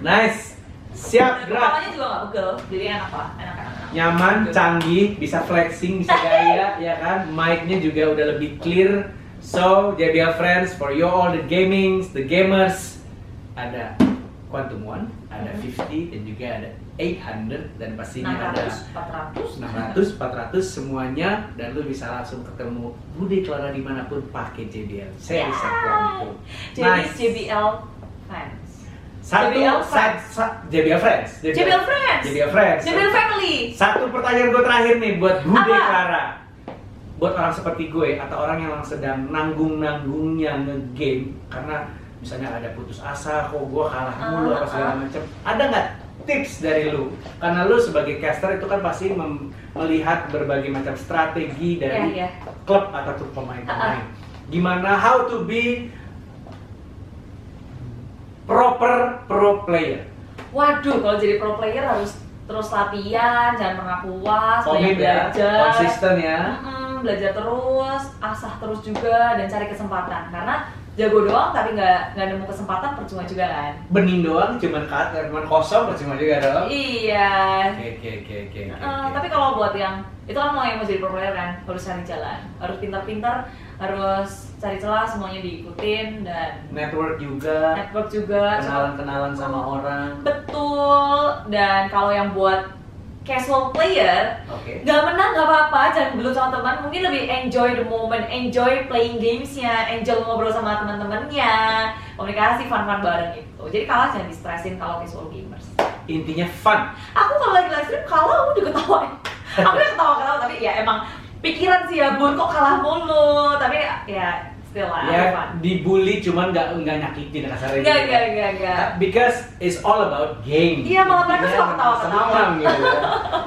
Nice. Siap, gerak. Kepalanya juga nggak pegel, jadi enak lah, enak. Nyaman, canggih, bisa flexing, bisa gaya, ya kan? Mic-nya juga udah lebih clear. So, JBL Friends, for you all the gamers, ada Quantum One, ada 50 dan juga ada 800 dan pastinya 600, 400 semuanya, dan lu bisa langsung ketemu Bude Clara dimanapun pakai JBL seri satuan itu. Jadi JBL fans. JBL Friends. JBL Family. Satu pertanyaan gue terakhir nih buat Bude Clara. Buat orang seperti gue atau orang yang sedang nanggung-nanggungnya nge-game karena misalnya ada putus asa, kok gue kalah mulu apa segala macam. Ada nggak tips dari lu? Karena lu sebagai caster itu kan pasti melihat berbagai macam strategi dari klub atau pemain-pemain. Gimana how to be proper pro player? Waduh, kalau jadi pro player harus terus latihan, jangan pernah puas, banyak belajar, konsisten ya. Belajar terus, asah terus juga, dan cari kesempatan. Karena jago doang tapi nggak nemu kesempatan, percuma juga kan. Bening doang cuman kosong, percuma juga dong. Iya. Oke. Tapi kalau buat yang itu kan mau jadi pro player kan, harus cari jalan, harus pintar-pintar, harus cari celah, semuanya diikutin, dan network juga kenalan sama orang. Betul. Dan kalau yang buat casual player, nggak menang nggak apa-apa, jangan gelut sama teman, mungkin lebih enjoy the moment, enjoy playing gamesnya, enjoy ngobrol sama teman-temannya, komunikasi, fun bareng gitu. Jadi kalah jangan di-stressin kalau casual gamers. Intinya fun. Aku kalau lagi live stream kalah, aku udah ketawain. Aku udah ketawa-ketawa, tapi ya emang pikiran sih ya Bun, kok kalah mulu, tapi ya still lah, fun. Dibully cuman nggak nyakitin kasarnya. Nggak. Because it's all about game. Iya, malah mereka suka ketawa-ketawa gitu ya.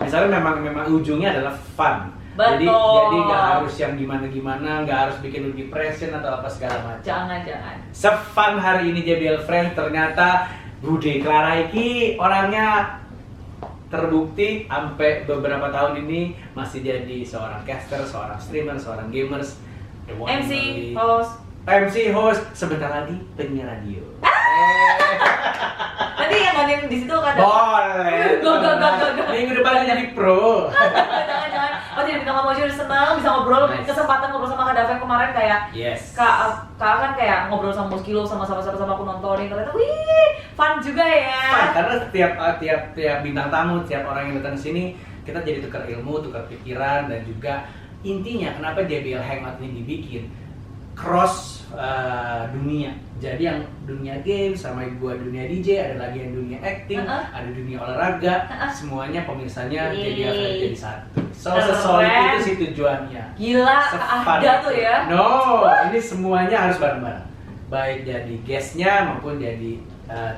Misalnya memang ujungnya adalah fun. Jadi nggak harus yang gimana, nggak harus bikin lu depression atau apa segala macam. Jangan. Se-fun hari ini JBL Friends, ternyata Bude Clara iki orangnya terbukti sampai beberapa tahun ini masih jadi seorang caster, seorang streamer, seorang gamers, MC host, sebentar lagi penyiar radio. Nanti yang gantiin di situ kan? Boleh. Minggu depan jadi pro. Jangan. Oh, jadi bintang tamu aja udah senang bisa ngobrol, kesempatan ngobrol sama Kak Daven kemarin kayak Kak kan kayak ngobrol sama Muskilo sama aku nontonin, ternyata fun juga ya. Fun, karena tiap bintang tamu, tiap orang yang datang ke sini kita jadi tukar ilmu, tukar pikiran, dan juga intinya kenapa JBL Hangout ini dibikin cross dunia. Jadi yang dunia game sama gua dunia DJ, ada lagi yang dunia acting, ada dunia olahraga, semuanya pemirsanya JBL Friends jadi satu. So sesolid itu sih tujuannya. Gila, ada tuh ya. No, ini semuanya harus bareng-bareng. Baik jadi guestnya maupun jadi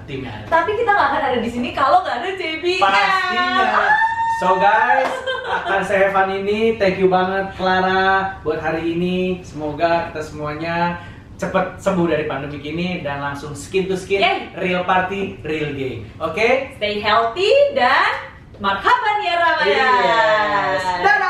timnya. Tapi kita nggak akan ada di sini kalau nggak ada JBL. Pastinya. So guys, akan saya Evan ini, thank you banget Clara buat hari ini. Semoga kita semuanya cepet sembuh dari pandemi ini dan langsung skin to skin, real party, real game. Oke? Stay healthy dan marhaban ya Ramadan. Yes. Dadah!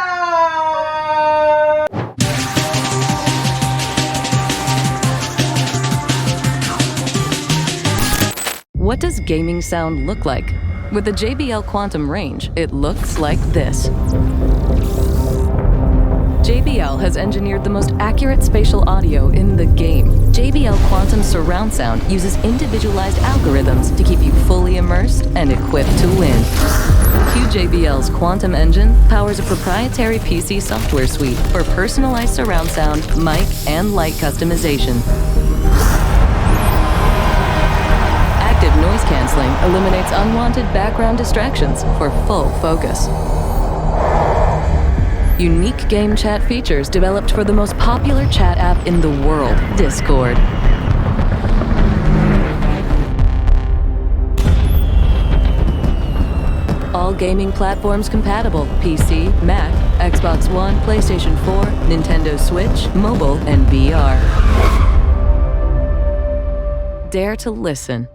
What does gaming sound look like? With the JBL Quantum range, it looks like this. JBL has engineered the most accurate spatial audio in the game. JBL Quantum surround sound uses individualized algorithms to keep you fully immersed and equipped to win. QJBL's Quantum engine powers a proprietary PC software suite for personalized surround sound, mic, and light customization. Active noise canceling eliminates unwanted background distractions for full focus. Unique game chat features developed for the most popular chat app in the world, Discord. All gaming platforms compatible: PC, Mac, Xbox One, PlayStation 4, Nintendo Switch, mobile, and VR. Dare to listen.